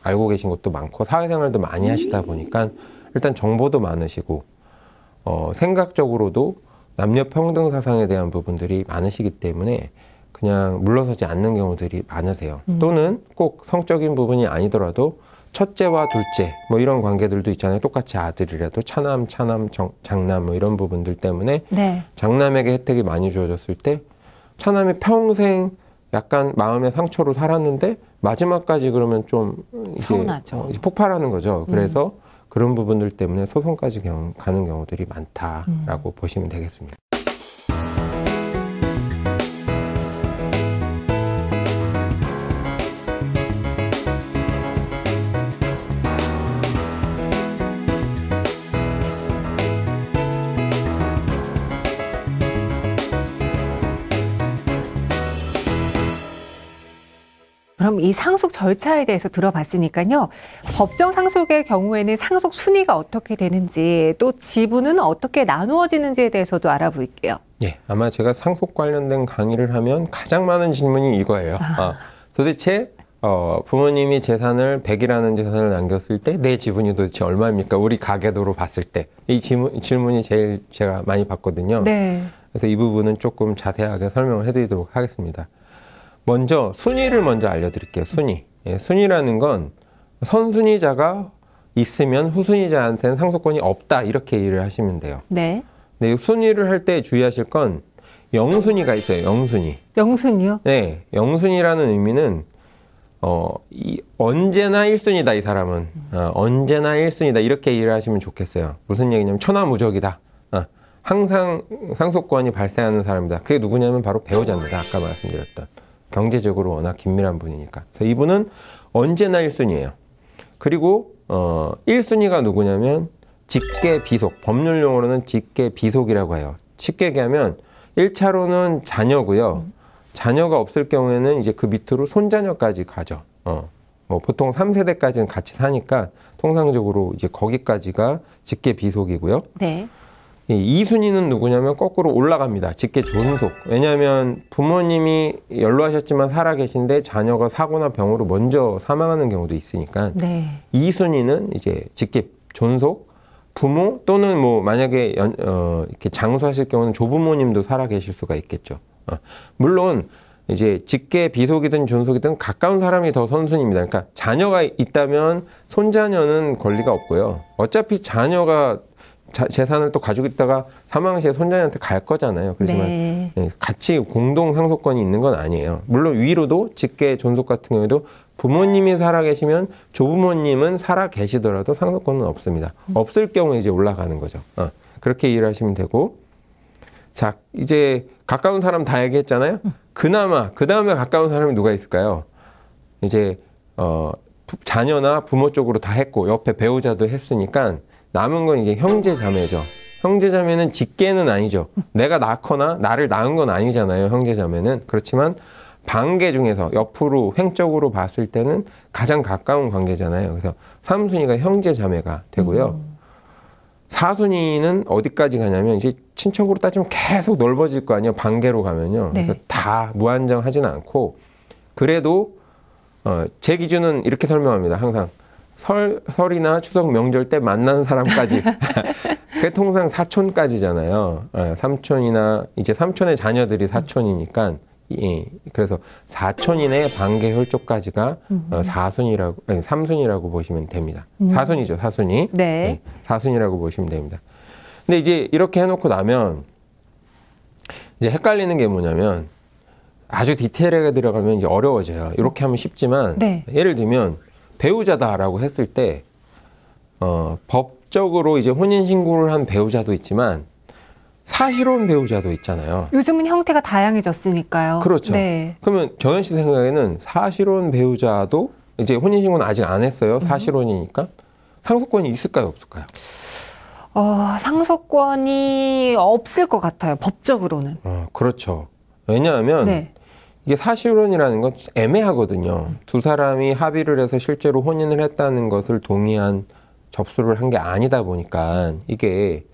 알고 계신 것도 많고 사회생활도 많이 하시다 보니까 일단 정보도 많으시고 생각적으로도 남녀 평등 사상에 대한 부분들이 많으시기 때문에 그냥 물러서지 않는 경우들이 많으세요. 또는 꼭 성적인 부분이 아니더라도 첫째와 둘째 뭐 이런 관계들도 있잖아요. 똑같이 아들이라도 차남, 장남 뭐 이런 부분들 때문에 네. 장남에게 혜택이 많이 주어졌을 때 차남이 평생 약간 마음의 상처로 살았는데 마지막까지 그러면 좀 이게 서운하죠. 폭발하는 거죠. 그래서 그런 부분들 때문에 소송까지 가는 경우들이 많다라고 보시면 되겠습니다. 그럼 이 상속 절차에 대해서 들어봤으니까요. 법정 상속의 경우에는 상속 순위가 어떻게 되는지 또 지분은 어떻게 나누어지는지에 대해서도 알아볼게요. 예, 아마 제가 상속 관련된 강의를 하면 가장 많은 질문이 이거예요. 도대체 부모님이 재산을 100이라는 재산을 남겼을 때 내 지분이 도대체 얼마입니까? 우리 가계도로 봤을 때. 이 질문이 제일 제가 많이 받거든요. 네. 그래서 이 부분은 조금 자세하게 설명을 해드리도록 하겠습니다. 먼저 순위를 먼저 알려드릴게요. 순위. 예, 순위라는 건 선순위자가 있으면 후순위자한테는 상속권이 없다 이렇게 이해를 하시면 돼요. 네. 네, 순위를 할 때 주의하실 건 영순위가 있어요. 영순위. 영순이요? 네, 영순위라는 의미는 언제나 1순위다 이 사람은. 언제나 1순위다 이렇게 이해를 하시면 좋겠어요. 무슨 얘기냐면 천하무적이다. 항상 상속권이 발생하는 사람이다. 그게 누구냐면 바로 배우자입니다. 아까 말씀드렸던. 경제적으로 워낙 긴밀한 분이니까. 그래서 이분은 언제나 1순위예요. 그리고 1순위가 누구냐면 직계 비속. 법률 용어로는 직계 비속이라고 해요. 쉽게 얘기하면 1차로는 자녀고요. 자녀가 없을 경우에는 이제 그 밑으로 손자녀까지 가죠. 뭐 보통 3세대까지는 같이 사니까 통상적으로 이제 거기까지가 직계 비속이고요. 네. 이 2순위는 누구냐면 거꾸로 올라갑니다. 직계 존속. 왜냐하면 부모님이 연로하셨지만 살아계신데 자녀가 사고나 병으로 먼저 사망하는 경우도 있으니까 네. 2순위는 이제 직계 존속, 부모 또는 뭐 만약에 이렇게 장수하실 경우는 조부모님도 살아계실 수가 있겠죠. 물론 이제 직계 비속이든 존속이든 가까운 사람이 더 선순위입니다. 그러니까 자녀가 있다면 손자녀는 권리가 없고요. 어차피 자녀가 재산을 또 가지고 있다가 사망 시에 손자녀한테 갈 거잖아요. 그렇지만 네. 같이 공동 상속권이 있는 건 아니에요. 물론 위로도 직계 존속 같은 경우에도 부모님이 살아계시면 조부모님은 살아계시더라도 상속권은 없습니다. 없을 경우에 이제 올라가는 거죠. 그렇게 이해를 하시면 되고, 자 이제 가까운 사람 다 얘기했잖아요. 그나마 그 다음에 가까운 사람이 누가 있을까요? 이제 자녀나 부모 쪽으로 다 했고 옆에 배우자도 했으니까 남은 건 이제 형제 자매죠. 형제 자매는 직계는 아니죠. 내가 낳거나 나를 낳은 건 아니잖아요. 형제 자매는. 그렇지만 관계 중에서 옆으로 횡적으로 봤을 때는 가장 가까운 관계잖아요. 그래서 3순위가 형제 자매가 되고요. 4순위는 어디까지 가냐면 이제 친척으로 따지면 계속 넓어질 거 아니에요. 반계로 가면요. 네. 그래서 다 무한정 하진 않고 그래도 제 기준은 이렇게 설명합니다. 항상 설이나 추석 명절 때 만나는 사람까지. 그게 통상 사촌까지잖아요. 삼촌이나 이제 삼촌의 자녀들이 사촌이니까 예, 그래서 사촌 이내 반계 혈족까지가 4순위라고 아니 3순위라고 보시면 됩니다. 4순위죠, 4순위. 네. 4순위라고 보시면 됩니다. 근데 이제 이렇게 해놓고 나면 이제 헷갈리는 게 뭐냐면 아주 디테일하게 들어가면 이제 어려워져요. 이렇게 하면 쉽지만 네. 예를 들면 배우자다라고 했을 때 법적으로 이제 혼인 신고를 한 배우자도 있지만 사실혼 배우자도 있잖아요. 요즘은 형태가 다양해졌으니까요. 그렇죠. 네. 그러면 정현 씨 생각에는 사실혼 배우자도 이제 혼인 신고는 아직 안 했어요. 사실혼이니까 상속권이 있을까요, 없을까요? 상속권이 없을 것 같아요. 법적으로는. 그렇죠. 왜냐하면 네. 이게 사실혼이라는 건 애매하거든요. 두 사람이 합의를 해서 실제로 혼인을 했다는 것을 동의한 접수를 한 게 아니다 보니까 이게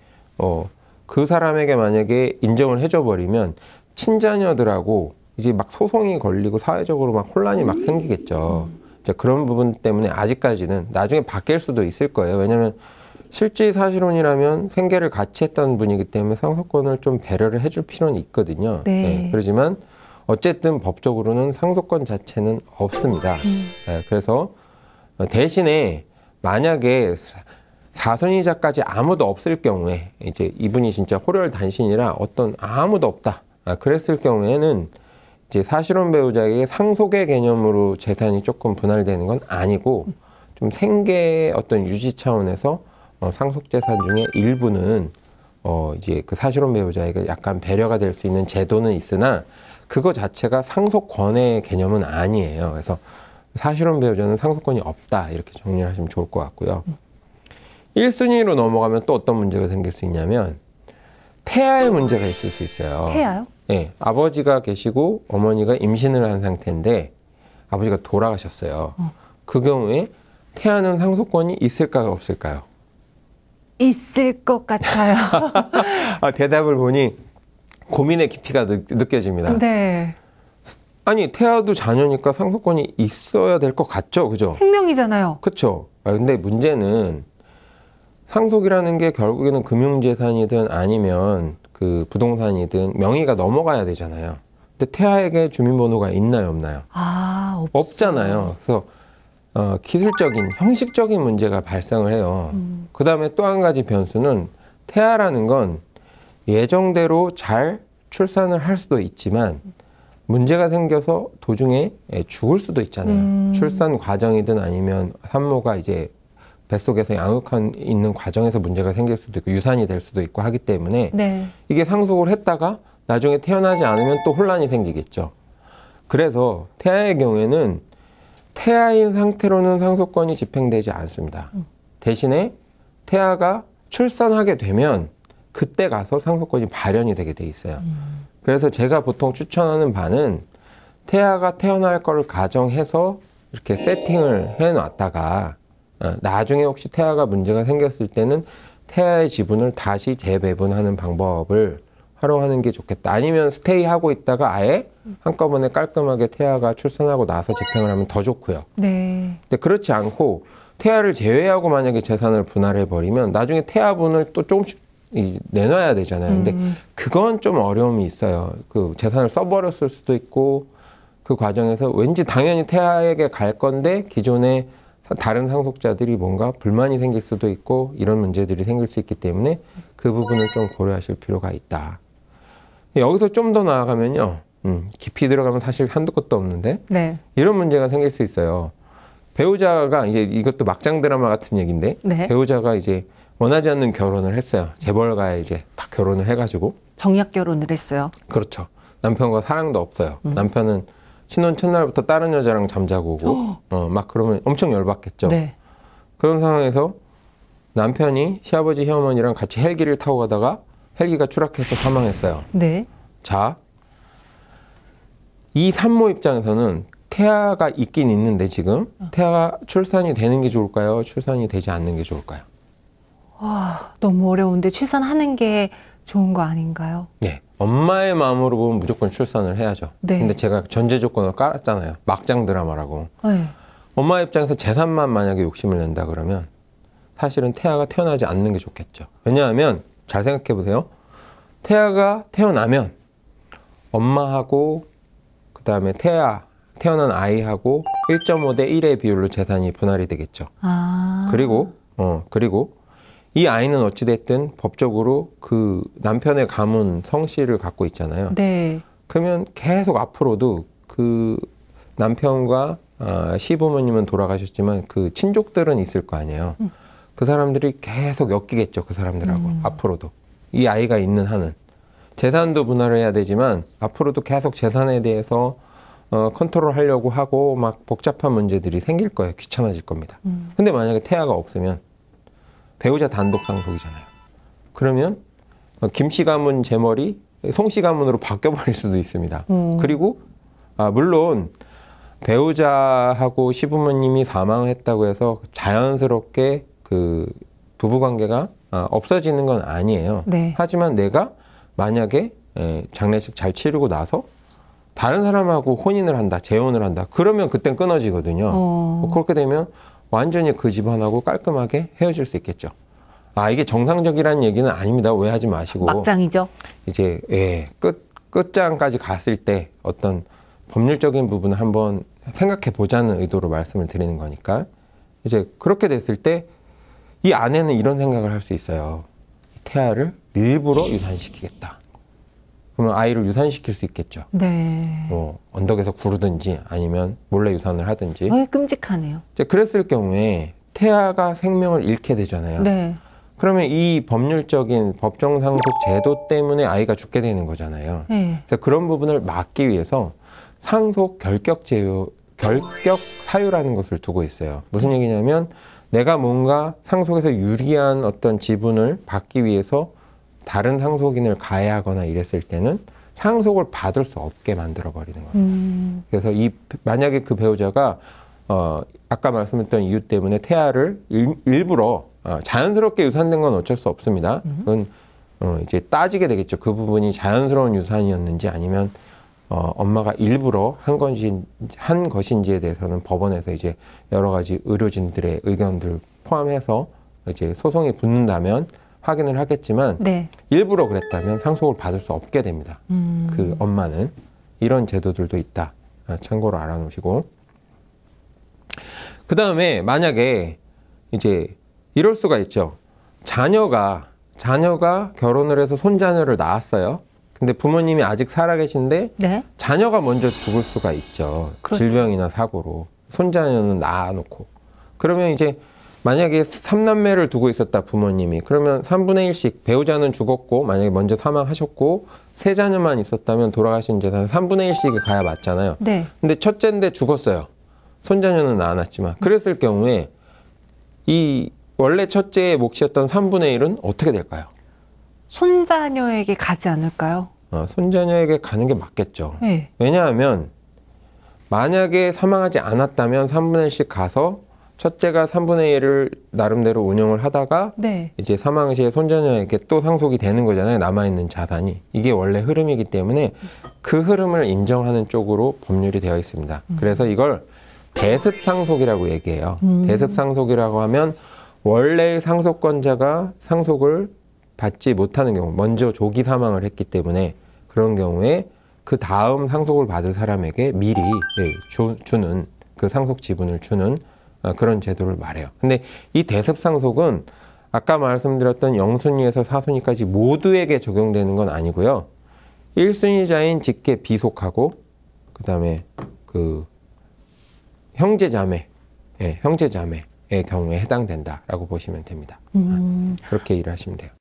그 사람에게 만약에 인정을 해줘 버리면 친자녀들하고 이제 막 소송이 걸리고 사회적으로 막 혼란이 막 생기겠죠. 이제 그런 부분 때문에 아직까지는 나중에 바뀔 수도 있을 거예요. 왜냐하면 실제 사실혼이라면 생계를 같이 했던 분이기 때문에 상속권을 좀 배려를 해줄 필요는 있거든요. 네. 그렇지만 어쨌든 법적으로는 상속권 자체는 없습니다. 그래서 대신에 만약에 사순위자까지 아무도 없을 경우에 이제 이분이 진짜 호렬단신이라 아무도 없다. 그랬을 경우에는 이제 사실혼 배우자에게 상속의 개념으로 재산이 조금 분할되는 건 아니고 좀 생계의 어떤 유지 차원에서 상속 재산 중에 일부는 이제 그 사실혼 배우자에게 약간 배려가 될 수 있는 제도는 있으나 그거 자체가 상속권의 개념은 아니에요. 그래서 사실혼 배우자는 상속권이 없다 이렇게 정리를 하시면 좋을 것 같고요. 1순위로 넘어가면 또 어떤 문제가 생길 수 있냐면 태아의 문제가 있을 수 있어요. 태아요? 네, 아버지가 계시고 어머니가 임신을 한 상태인데 아버지가 돌아가셨어요. 그 경우에 태아는 상속권이 있을까요, 없을까요? 있을 것 같아요. 대답을 보니 고민의 깊이가 느껴집니다. 네. 아니, 태아도 자녀니까 상속권이 있어야 될 것 같죠, 그죠? 생명이잖아요. 그렇죠. 근데 문제는 상속이라는 게 결국에는 금융재산이든 아니면 그 부동산이든 명의가 넘어가야 되잖아요. 근데 태아에게 주민번호가 있나요, 없나요? 없잖아요. 그래서 기술적인, 형식적인 문제가 발생을 해요. 그 다음에 또 한 가지 변수는 태아라는 건 예정대로 잘 출산을 할 수도 있지만 문제가 생겨서 도중에 죽을 수도 있잖아요. 출산 과정이든 아니면 산모가 이제 뱃속에서 양육한 있는 과정에서 문제가 생길 수도 있고 유산이 될 수도 있고 하기 때문에 네. 이게 상속을 했다가 나중에 태어나지 않으면 또 혼란이 생기겠죠. 그래서 태아의 경우에는 태아인 상태로는 상속권이 집행되지 않습니다. 대신에 태아가 출산하게 되면 그때 가서 상속권이 발현이 되게 돼 있어요. 그래서 제가 보통 추천하는 바는 태아가 태어날 거를 가정해서 이렇게 세팅을 해놨다가 나중에 혹시 태아가 문제가 생겼을 때는 태아의 지분을 다시 재배분하는 방법을 활용하는 게 좋겠다. 아니면 스테이하고 있다가 아예 한꺼번에 깔끔하게 태아가 출산하고 나서 집행을 하면 더 좋고요. 네. 근데 그렇지 않고 태아를 제외하고 만약에 재산을 분할해 버리면 나중에 태아분을 또 조금씩 내놔야 되잖아요. 근데 그건 좀 어려움이 있어요. 그 재산을 써버렸을 수도 있고 그 과정에서 왠지 당연히 태아에게 갈 건데 기존에 다른 상속자들이 뭔가 불만이 생길 수도 있고 이런 문제들이 생길 수 있기 때문에 그 부분을 좀 고려하실 필요가 있다. 여기서 좀 더 나아가면요. 깊이 들어가면 사실 한두 것도 없는데 네. 이런 문제가 생길 수 있어요. 배우자가 이제 이것도 막장 드라마 같은 얘기인데 네. 배우자가 이제 원하지 않는 결혼을 했어요. 재벌가에 이제 딱 결혼을 해가지고 정략 결혼을 했어요. 그렇죠. 남편과 사랑도 없어요. 남편은 신혼 첫날부터 다른 여자랑 잠자고 오고 막 그러면 엄청 열받겠죠. 네. 그런 상황에서 남편이 시아버지 시어머니랑 같이 헬기를 타고 가다가 헬기가 추락해서 사망했어요. 네. 자, 이 산모 입장에서는 태아가 있긴 있는데 지금 태아가 출산이 되는 게 좋을까요? 출산이 되지 않는 게 좋을까요? 너무 어려운데 출산하는 게 좋은 거 아닌가요? 네. 엄마의 마음으로 보면 무조건 출산을 해야죠. 네. 근데 제가 전제 조건을 깔았잖아요. 막장 드라마라고. 네. 엄마 입장에서 재산만 만약에 욕심을 낸다 그러면 사실은 태아가 태어나지 않는 게 좋겠죠. 왜냐하면 잘 생각해 보세요. 태아가 태어나면 엄마하고 그 다음에 태어난 아이하고 1.5 대 1의 비율로 재산이 분할이 되겠죠. 그리고 이 아이는 어찌됐든 법적으로 그 남편의 가문 성씨를 갖고 있잖아요. 네. 그러면 계속 앞으로도 그 남편과 시부모님은 돌아가셨지만 그 친족들은 있을 거 아니에요. 그 사람들이 계속 엮이겠죠. 그 사람들하고 앞으로도. 이 아이가 있는 한은. 재산도 분할을 해야 되지만 앞으로도 계속 재산에 대해서 컨트롤하려고 하고 막 복잡한 문제들이 생길 거예요. 귀찮아질 겁니다. 근데 만약에 태아가 없으면 배우자 단독 상속이잖아요. 그러면 김씨 가문 재물이 송씨 가문으로 바뀌어버릴 수도 있습니다. 그리고 물론 배우자하고 시부모님이 사망했다고 해서 자연스럽게 그 부부관계가 없어지는 건 아니에요. 네. 하지만 내가 만약에 장례식 잘 치르고 나서 다른 사람하고 혼인을 한다, 재혼을 한다. 그러면 그땐 끊어지거든요. 그렇게 되면 완전히 그 집안하고 깔끔하게 헤어질 수 있겠죠. 이게 정상적이라는 얘기는 아닙니다. 오해하지 마시고. 막장이죠. 이제 끝장까지 갔을 때 어떤 법률적인 부분을 한번 생각해 보자는 의도로 말씀을 드리는 거니까 이제 그렇게 됐을 때 이 아내는 이런 생각을 할 수 있어요. 태아를 일부러 유산시키겠다. 그러면 아이를 유산시킬 수 있겠죠. 네. 뭐 언덕에서 구르든지 아니면 몰래 유산을 하든지. 끔찍하네요. 이제 그랬을 경우에 태아가 생명을 잃게 되잖아요. 네. 그러면 이 법률적인 법정상속 제도 때문에 아이가 죽게 되는 거잖아요. 네. 그래서 그런 부분을 막기 위해서 상속 결격 사유라는 것을 두고 있어요. 무슨 얘기냐면 내가 뭔가 상속에서 유리한 어떤 지분을 받기 위해서 다른 상속인을 가해하거나 이랬을 때는 상속을 받을 수 없게 만들어 버리는 거예요. 그래서 만약에 그 배우자가 아까 말씀드렸던 이유 때문에 태아를 일부러 자연스럽게 유산된 건 어쩔 수 없습니다. 그건 이제 따지게 되겠죠. 그 부분이 자연스러운 유산이었는지 아니면 엄마가 일부러 한 것인지에 대해서는 법원에서 이제 여러 가지 의료진들의 의견들 포함해서 이제 소송이 붙는다면 확인을 하겠지만 네. 일부러 그랬다면 상속을 받을 수 없게 됩니다. 그 엄마는 이런 제도들도 있다. 참고로 알아놓으시고. 그 다음에 만약에 이제 이럴 수가 있죠. 자녀가 결혼을 해서 손자녀를 낳았어요. 근데 부모님이 아직 살아계신데 네. 자녀가 먼저 죽을 수가 있죠. 그렇죠. 질병이나 사고로. 손자녀는 낳아놓고. 그러면 이제 만약에 3남매를 두고 있었다 부모님이. 그러면 3분의 1씩 배우자는 죽었고 만약에 먼저 사망하셨고 3자녀만 있었다면 돌아가신 재산 3분의 1씩이 가야 맞잖아요. 네. 근데 첫째인데 죽었어요. 손자녀는 낳아놨지만. 그랬을 경우에 이 원래 첫째의 몫이었던 3분의 1은 어떻게 될까요? 손자녀에게 가지 않을까요? 손자녀에게 가는 게 맞겠죠. 네. 왜냐하면 만약에 사망하지 않았다면 3분의 1씩 가서 첫째가 3분의 1을 나름대로 운영을 하다가 네. 이제 사망 시에 손자녀에게 또 상속이 되는 거잖아요. 남아있는 자산이. 이게 원래 흐름이기 때문에 그 흐름을 인정하는 쪽으로 법률이 되어 있습니다. 그래서 이걸 대습상속이라고 얘기해요. 대습상속이라고 하면 원래의 상속권자가 상속을 받지 못하는 경우, 먼저 조기 사망을 했기 때문에 그런 경우에 그 다음 상속을 받을 사람에게 미리 주는 그 상속 지분을 주는 그런 제도를 말해요. 근데 이 대습상속은 아까 말씀드렸던 영순위에서 사순위까지 모두에게 적용되는 건 아니고요. 1순위자인 직계 비속하고 그 다음에 그 형제자매의 경우에 해당된다라고 보시면 됩니다. 그렇게 일을 하시면 돼요.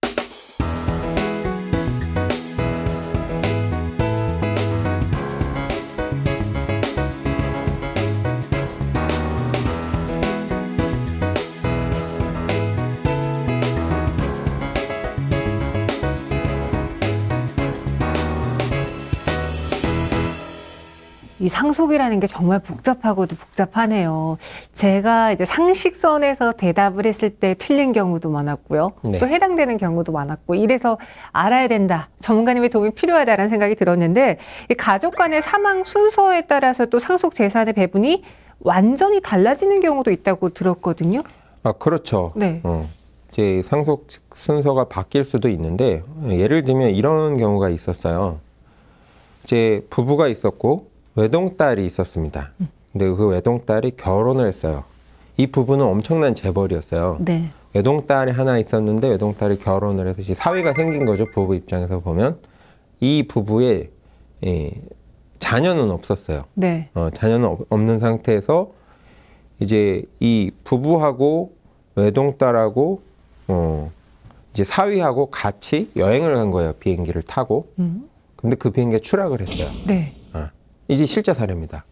이 상속이라는 게 정말 복잡하고도 복잡하네요. 제가 이제 상식선에서 대답을 했을 때 틀린 경우도 많았고요. 네. 또 해당되는 경우도 많았고, 이래서 알아야 된다, 전문가님의 도움이 필요하다라는 생각이 들었는데, 이 가족 간의 사망 순서에 따라서 또 상속 재산의 배분이 완전히 달라지는 경우도 있다고 들었거든요. 그렇죠. 네. 이제 상속 순서가 바뀔 수도 있는데, 예를 들면 이런 경우가 있었어요. 이제 부부가 있었고 외동딸이 있었습니다. 근데 그 외동딸이 결혼을 했어요. 이 부부는 엄청난 재벌이었어요. 네. 외동딸이 하나 있었는데 외동딸이 결혼을 해서 이제 사위가 생긴 거죠. 부부 입장에서 보면. 이 부부의 자녀는 없었어요. 네. 자녀는 없는 상태에서 이제 이 부부하고 외동딸하고 이제 사위하고 같이 여행을 간 거예요. 비행기를 타고. 근데 그 비행기가 추락을 했어요. 네. 이제 실제 사례입니다.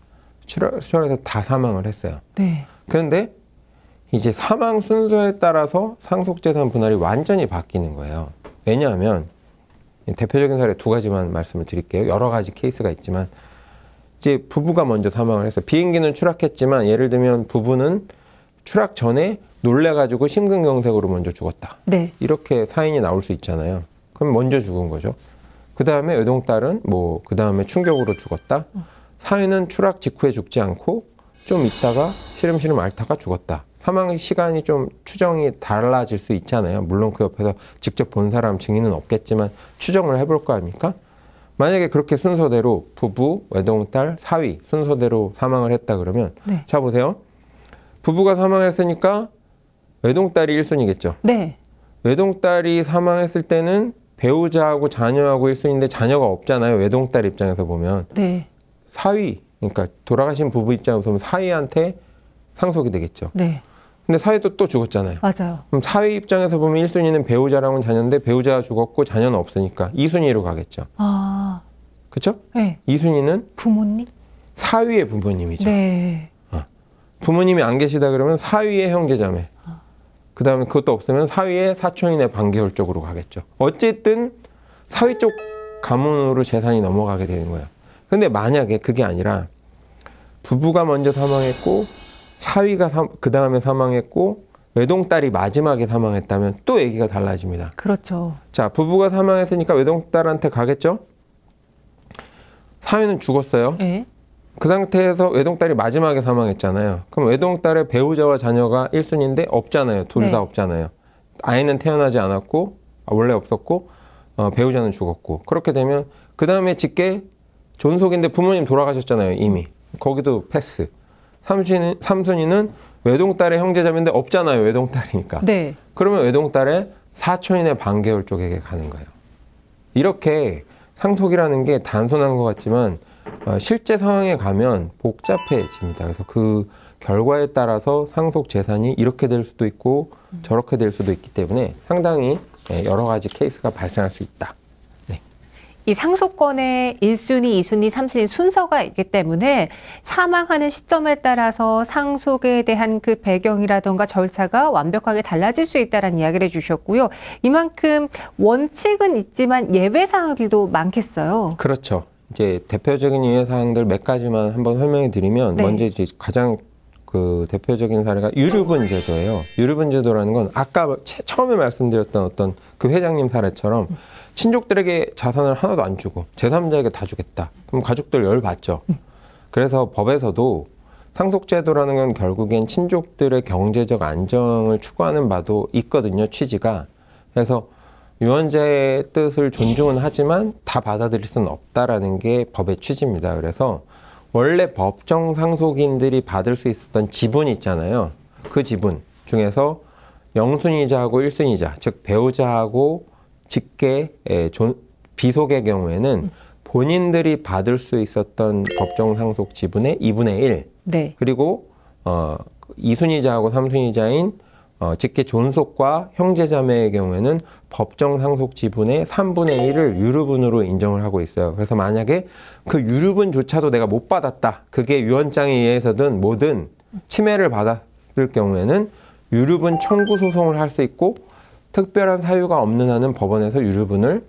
추락해서 다 사망을 했어요. 네. 그런데 이제 사망 순서에 따라서 상속재산 분할이 완전히 바뀌는 거예요. 왜냐하면 대표적인 사례 2가지만 말씀을 드릴게요. 여러 가지 케이스가 있지만 이제 부부가 먼저 사망을 해서 비행기는 추락했지만 예를 들면 부부는 추락 전에 놀래가지고 심근경색으로 먼저 죽었다. 네. 이렇게 사인이 나올 수 있잖아요. 그럼 먼저 죽은 거죠. 그 다음에 외동딸은 그 다음에 충격으로 죽었다. 사위는 추락 직후에 죽지 않고 좀 있다가 시름시름 앓다가 죽었다. 사망 시간이 좀 추정이 달라질 수 있잖아요. 물론 그 옆에서 직접 본 사람 증인은 없겠지만 추정을 해볼 거 아닙니까? 만약에 그렇게 순서대로 부부, 외동딸, 사위 순서대로 사망을 했다 그러면 네. 자 보세요. 부부가 사망했으니까 외동딸이 1순위겠죠. 네. 외동딸이 사망했을 때는 배우자하고 자녀하고 1순위인데 자녀가 없잖아요. 외동딸 입장에서 보면. 네. 사위, 그러니까 돌아가신 부부 입장에서 보면 사위한테 상속이 되겠죠. 네. 근데 사위도 또 죽었잖아요. 맞아요. 그럼 사위 입장에서 보면 1순위는 배우자랑은 자녀인데 배우자가 죽었고 자녀는 없으니까 2순위로 가겠죠. 그렇죠? 네. 2순위는 부모님? 사위의 부모님이죠. 네. 부모님이 안 계시다 그러면 사위의 형제자매. 그 다음에 그것도 없으면 사위의 사촌이네 반계열 쪽으로 가겠죠. 어쨌든 사위 쪽 가문으로 재산이 넘어가게 되는 거예요. 근데 만약에 그게 아니라 부부가 먼저 사망했고 사위가 그 다음에 사망했고 외동딸이 마지막에 사망했다면 또 얘기가 달라집니다. 그렇죠. 자, 부부가 사망했으니까 외동딸한테 가겠죠? 사위는 죽었어요. 네. 그 상태에서 외동딸이 마지막에 사망했잖아요. 그럼 외동딸의 배우자와 자녀가 1순위인데 없잖아요. 둘 다 네. 없잖아요. 아이는 태어나지 않았고 원래 없었고 배우자는 죽었고 그렇게 되면 그 다음에 직계 존속인데 부모님 돌아가셨잖아요. 이미. 거기도 패스. 3순위는 외동딸의 형제자매인데 없잖아요. 외동딸이니까. 네. 그러면 외동딸의 사촌인의 반계월 쪽에게 가는 거예요. 이렇게 상속이라는 게 단순한 것 같지만 실제 상황에 가면 복잡해집니다. 그래서 그 결과에 따라서 상속 재산이 이렇게 될 수도 있고 저렇게 될 수도 있기 때문에 상당히 여러 가지 케이스가 발생할 수 있다. 네. 이 상속권의 1순위, 2순위, 3순위 순서가 있기 때문에 사망하는 시점에 따라서 상속에 대한 그 배경이라던가 절차가 완벽하게 달라질 수 있다는 이야기를 해주셨고요. 이만큼 원칙은 있지만 예외 사항들도 많겠어요. 그렇죠. 이제 대표적인 예외 사항들 몇 가지만 한번 설명해 드리면 네. 먼저 이제 가장 그 대표적인 사례가 유류분 제도예요. 유류분 제도라는 건 아까 처음에 말씀드렸던 어떤 그 회장님 사례처럼 친족들에게 자산을 하나도 안 주고 제3자에게 다 주겠다. 그럼 가족들 열받죠. 그래서 법에서도 상속제도라는 건 결국엔 친족들의 경제적 안정을 추구하는 바도 있거든요. 취지가. 그래서 유언자의 뜻을 존중은 하지만 다 받아들일 수는 없다라는 게 법의 취지입니다. 그래서 원래 법정 상속인들이 받을 수 있었던 지분 있잖아요. 그 지분 중에서 영순이자하고 1순위자, 즉 배우자하고 직계 비속의 경우에는 본인들이 받을 수 있었던 법정 상속 지분의 2분의 1. 네. 그리고 2순위자하고 3순위자인 직계 존속과 형제자매의 경우에는 법정 상속 지분의 3분의 1을 유류분으로 인정을 하고 있어요. 그래서 만약에 그 유류분조차도 내가 못 받았다. 그게 유언장에 의해서든 뭐든 침해를 받았을 경우에는 유류분 청구 소송을 할 수 있고 특별한 사유가 없는 한은 법원에서 유류분을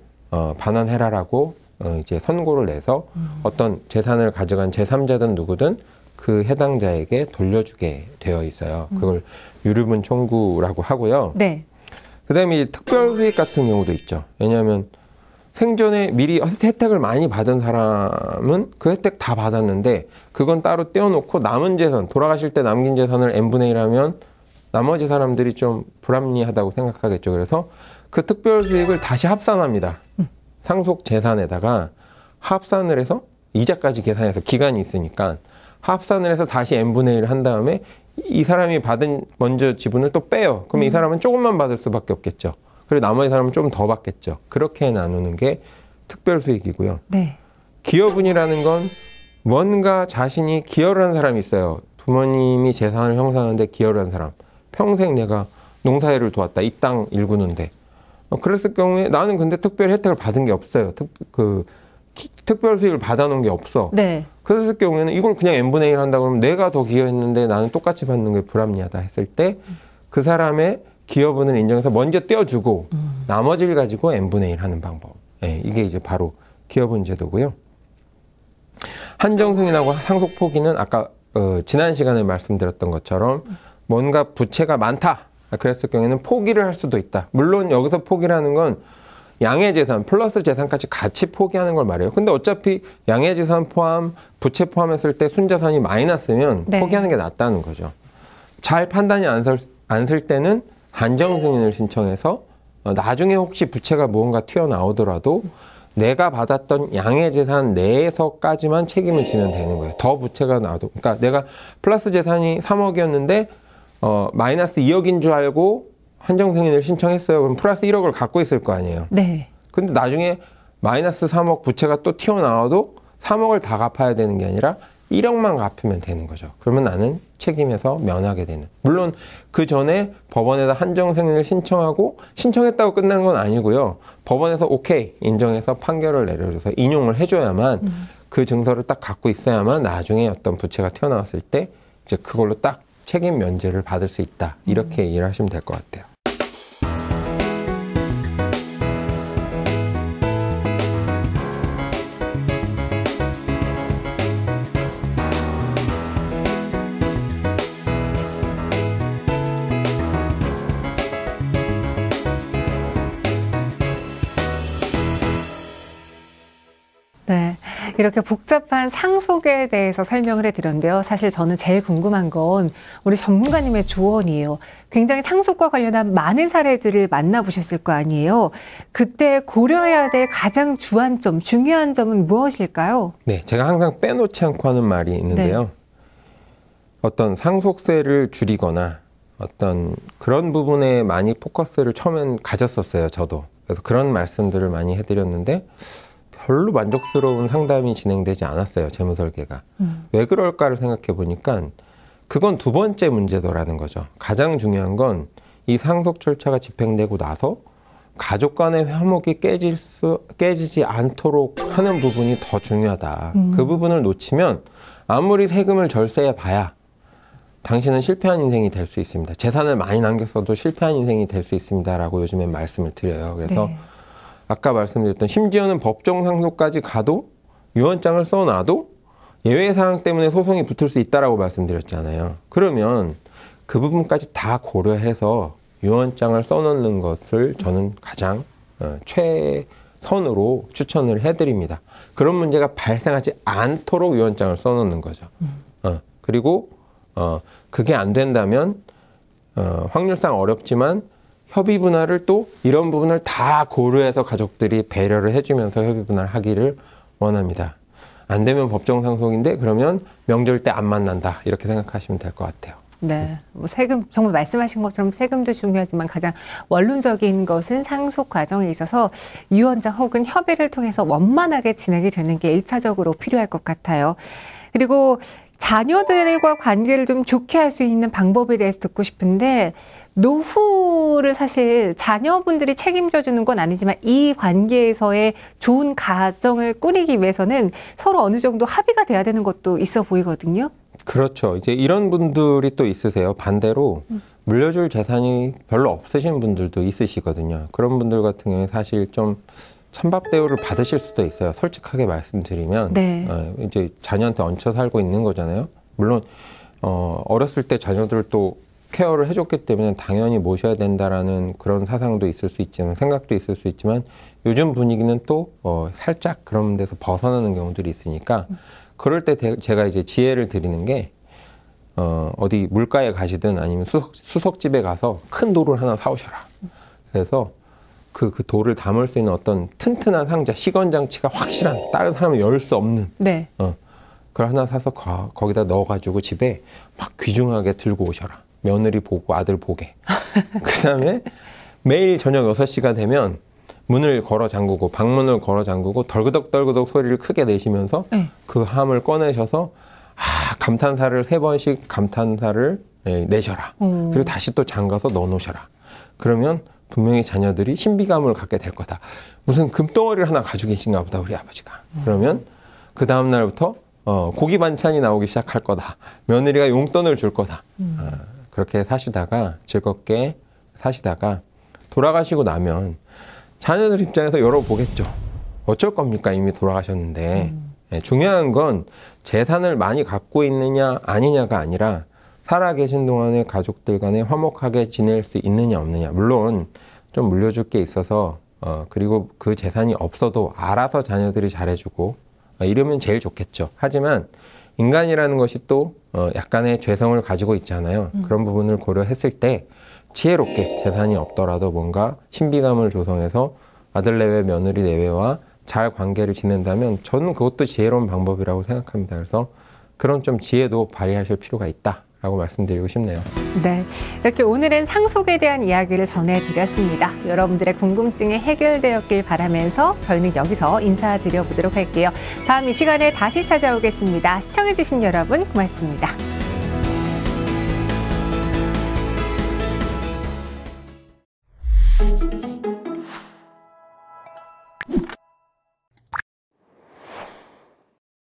반환해라라고 이제 선고를 내서 어떤 재산을 가져간 제3자든 누구든 그 해당자에게 돌려주게 되어 있어요. 그걸 유류분 청구라고 하고요. 네. 그 다음에 특별 수익 같은 경우도 있죠. 왜냐하면 생전에 미리 혜택을 많이 받은 사람은 그 혜택 다 받았는데 그건 따로 떼어놓고 남은 재산, 돌아가실 때 남긴 재산을 n분의 1 하면 나머지 사람들이 좀 불합리하다고 생각하겠죠. 그래서 그 특별 수익을 다시 합산합니다. 상속 재산에다가 합산을 해서 이자까지 계산해서 기간이 있으니까 합산을 해서 다시 n분의 1을 한 다음에 이 사람이 받은 먼저 지분을 또 빼요. 그러면 이 사람은 조금만 받을 수밖에 없겠죠. 그리고 나머지 사람은 좀 더 받겠죠. 그렇게 나누는 게 특별 수익이고요. 네. 기여분이라는 건 뭔가 자신이 기여를 한 사람이 있어요. 부모님이 재산을 형성하는데 기여를 한 사람. 평생 내가 농사일을 도왔다. 이 땅 일구는데. 그랬을 경우에 나는 근데 특별 혜택을 받은 게 없어요. 특별 수익을 받아놓은 게 없어. 네. 그랬을 경우에는 이걸 그냥 n분의 1 한다 그러면 내가 더 기여했는데 나는 똑같이 받는 게 불합리하다 했을 때 그 사람의 기여분을 인정해서 먼저 떼어주고 나머지를 가지고 n분의 1 하는 방법. 네, 이게 이제 바로 기여분 제도고요. 한정승인하고 상속 포기는 아까 지난 시간에 말씀드렸던 것처럼 뭔가 부채가 많다. 그랬을 경우에는 포기를 할 수도 있다. 물론 여기서 포기라는 건 양의 재산 플러스 재산까지 같이 포기하는 걸 말해요. 근데 어차피 양의 재산 포함, 부채 포함했을 때 순자산이 마이너스면 네. 포기하는 게 낫다는 거죠. 잘 판단이 안 쓸 때는 한정승인을 신청해서 나중에 혹시 부채가 무언가 튀어나오더라도 내가 받았던 양의 재산 내에서까지만 책임을 지면 되는 거예요. 더 부채가 나도. 그러니까 내가 플러스 재산이 3억이었는데 마이너스 2억인 줄 알고 한정승인을 신청했어요. 그럼 플러스 1억을 갖고 있을 거 아니에요. 네. 근데 나중에 마이너스 3억 부채가 또 튀어나와도 3억을 다 갚아야 되는 게 아니라 1억만 갚으면 되는 거죠. 그러면 나는 책임에서 면하게 되는. 물론 그 전에 법원에다 한정승인을 신청했다고 끝난 건 아니고요. 법원에서 오케이 인정해서 판결을 내려줘서 인용을 해줘야만 그 증서를 딱 갖고 있어야만 나중에 어떤 부채가 튀어나왔을 때 이제 그걸로 딱 책임 면제를 받을 수 있다. 이렇게 이해를 하시면 될 것 같아요. 네, 이렇게 복잡한 상속에 대해서 설명을 해드렸는데요. 사실 저는 제일 궁금한 건 우리 전문가님의 조언이에요. 굉장히 상속과 관련한 많은 사례들을 만나보셨을 거 아니에요. 그때 고려해야 될 가장 주안점, 중요한 점은 무엇일까요? 네, 제가 항상 빼놓지 않고 하는 말이 있는데요. 네. 어떤 상속세를 줄이거나 어떤 그런 부분에 많이 포커스를 처음엔 가졌었어요, 저도. 그래서 그런 말씀들을 많이 해드렸는데 별로 만족스러운 상담이 진행되지 않았어요, 재무설계가. 왜 그럴까를 생각해 보니까 그건 두 번째 문제더라는 거죠. 가장 중요한 건 이 상속 절차가 집행되고 나서 가족 간의 화목이 깨지지 않도록 하는 부분이 더 중요하다. 그 부분을 놓치면 아무리 세금을 절세해 봐야 당신은 실패한 인생이 될 수 있습니다. 재산을 많이 남겼어도 실패한 인생이 될 수 있습니다라고 요즘엔 말씀을 드려요. 그래서 네. 아까 말씀드렸던 심지어는 법정 상속까지 가도 유언장을 써놔도 예외 사항 때문에 소송이 붙을 수 있다라고 말씀드렸잖아요. 그러면 그 부분까지 다 고려해서 유언장을 써놓는 것을 저는 가장 최선으로 추천을 해드립니다. 그런 문제가 발생하지 않도록 유언장을 써놓는 거죠. 그리고 그게 안 된다면 확률상 어렵지만 협의 분할을 또 이런 부분을 다 고려해서 가족들이 배려를 해주면서 협의 분할을 하기를 원합니다. 안 되면 법정 상속인데 그러면 명절 때 안 만난다 이렇게 생각하시면 될 것 같아요. 네, 뭐 세금 정말 말씀하신 것처럼 세금도 중요하지만 가장 원론적인 것은 상속 과정에 있어서 유언장 혹은 협의를 통해서 원만하게 진행이 되는 게 1차적으로 필요할 것 같아요. 그리고 자녀들과 관계를 좀 좋게 할 수 있는 방법에 대해서 듣고 싶은데 노후를 사실 자녀분들이 책임져 주는 건 아니지만 이 관계에서의 좋은 가정을 꾸리기 위해서는 서로 어느 정도 합의가 돼야 되는 것도 있어 보이거든요. 그렇죠. 이제 이런 분들이 또 있으세요. 반대로 물려줄 재산이 별로 없으신 분들도 있으시거든요. 그런 분들 같은 경우에 사실 좀 찬밥 대우를 받으실 수도 있어요. 솔직하게 말씀드리면 네. 이제 자녀한테 얹혀 살고 있는 거잖아요. 물론 어렸을 때 자녀들 또 케어를 해줬기 때문에 당연히 모셔야 된다라는 그런 사상도 있을 수 있지만 생각도 있을 수 있지만 요즘 분위기는 또 살짝 그런 데서 벗어나는 경우들이 있으니까 그럴 때 제가 이제 지혜를 드리는 게 어디 물가에 가시든 아니면 수석집에 가서 큰 돌을 하나 사오셔라. 그래서 그 돌을 담을 수 있는 어떤 튼튼한 상자, 시건장치가 확실한 다른 사람은 열 수 없는 네. 그걸 하나 사서 거기다 넣어가지고 집에 막 귀중하게 들고 오셔라. 며느리 보고 아들 보게. 그 다음에 매일 저녁 6시가 되면 문을 걸어 잠그고 방문을 걸어 잠그고 덜그덕덜그덕 소리를 크게 내시면서 그 함을 꺼내셔서 감탄사를 3번씩 감탄사를 내셔라. 그리고 다시 또 잠가서 넣어놓으셔라. 그러면 분명히 자녀들이 신비감을 갖게 될 거다. 무슨 금덩어리를 하나 가지고 계신가 보다 우리 아버지가. 그러면 그 다음 날부터 고기 반찬이 나오기 시작할 거다. 며느리가 용돈을 줄 거다. 그렇게 사시다가 즐겁게 사시다가 돌아가시고 나면 자녀들 입장에서 열어보겠죠. 어쩔 겁니까? 이미 돌아가셨는데. 중요한 건 재산을 많이 갖고 있느냐 아니냐가 아니라 살아계신 동안에 가족들 간에 화목하게 지낼 수 있느냐 없느냐. 물론 좀 물려줄 게 있어서 그리고 그 재산이 없어도 알아서 자녀들이 잘해주고 이러면 제일 좋겠죠. 하지만 인간이라는 것이 또 약간의 죄성을 가지고 있잖아요. 그런 부분을 고려했을 때 지혜롭게 재산이 없더라도 뭔가 신비감을 조성해서 아들 내외 며느리 내외와 잘 관계를 지낸다면 저는 그것도 지혜로운 방법이라고 생각합니다. 그래서 그런 좀 지혜도 발휘하실 필요가 있다라고 말씀드리고 싶네요. 네, 이렇게 오늘은 상속에 대한 이야기를 전해드렸습니다. 여러분들의 궁금증이 해결되었길 바라면서 저희는 여기서 인사드려보도록 할게요. 다음 이 시간에 다시 찾아오겠습니다. 시청해주신 여러분 고맙습니다.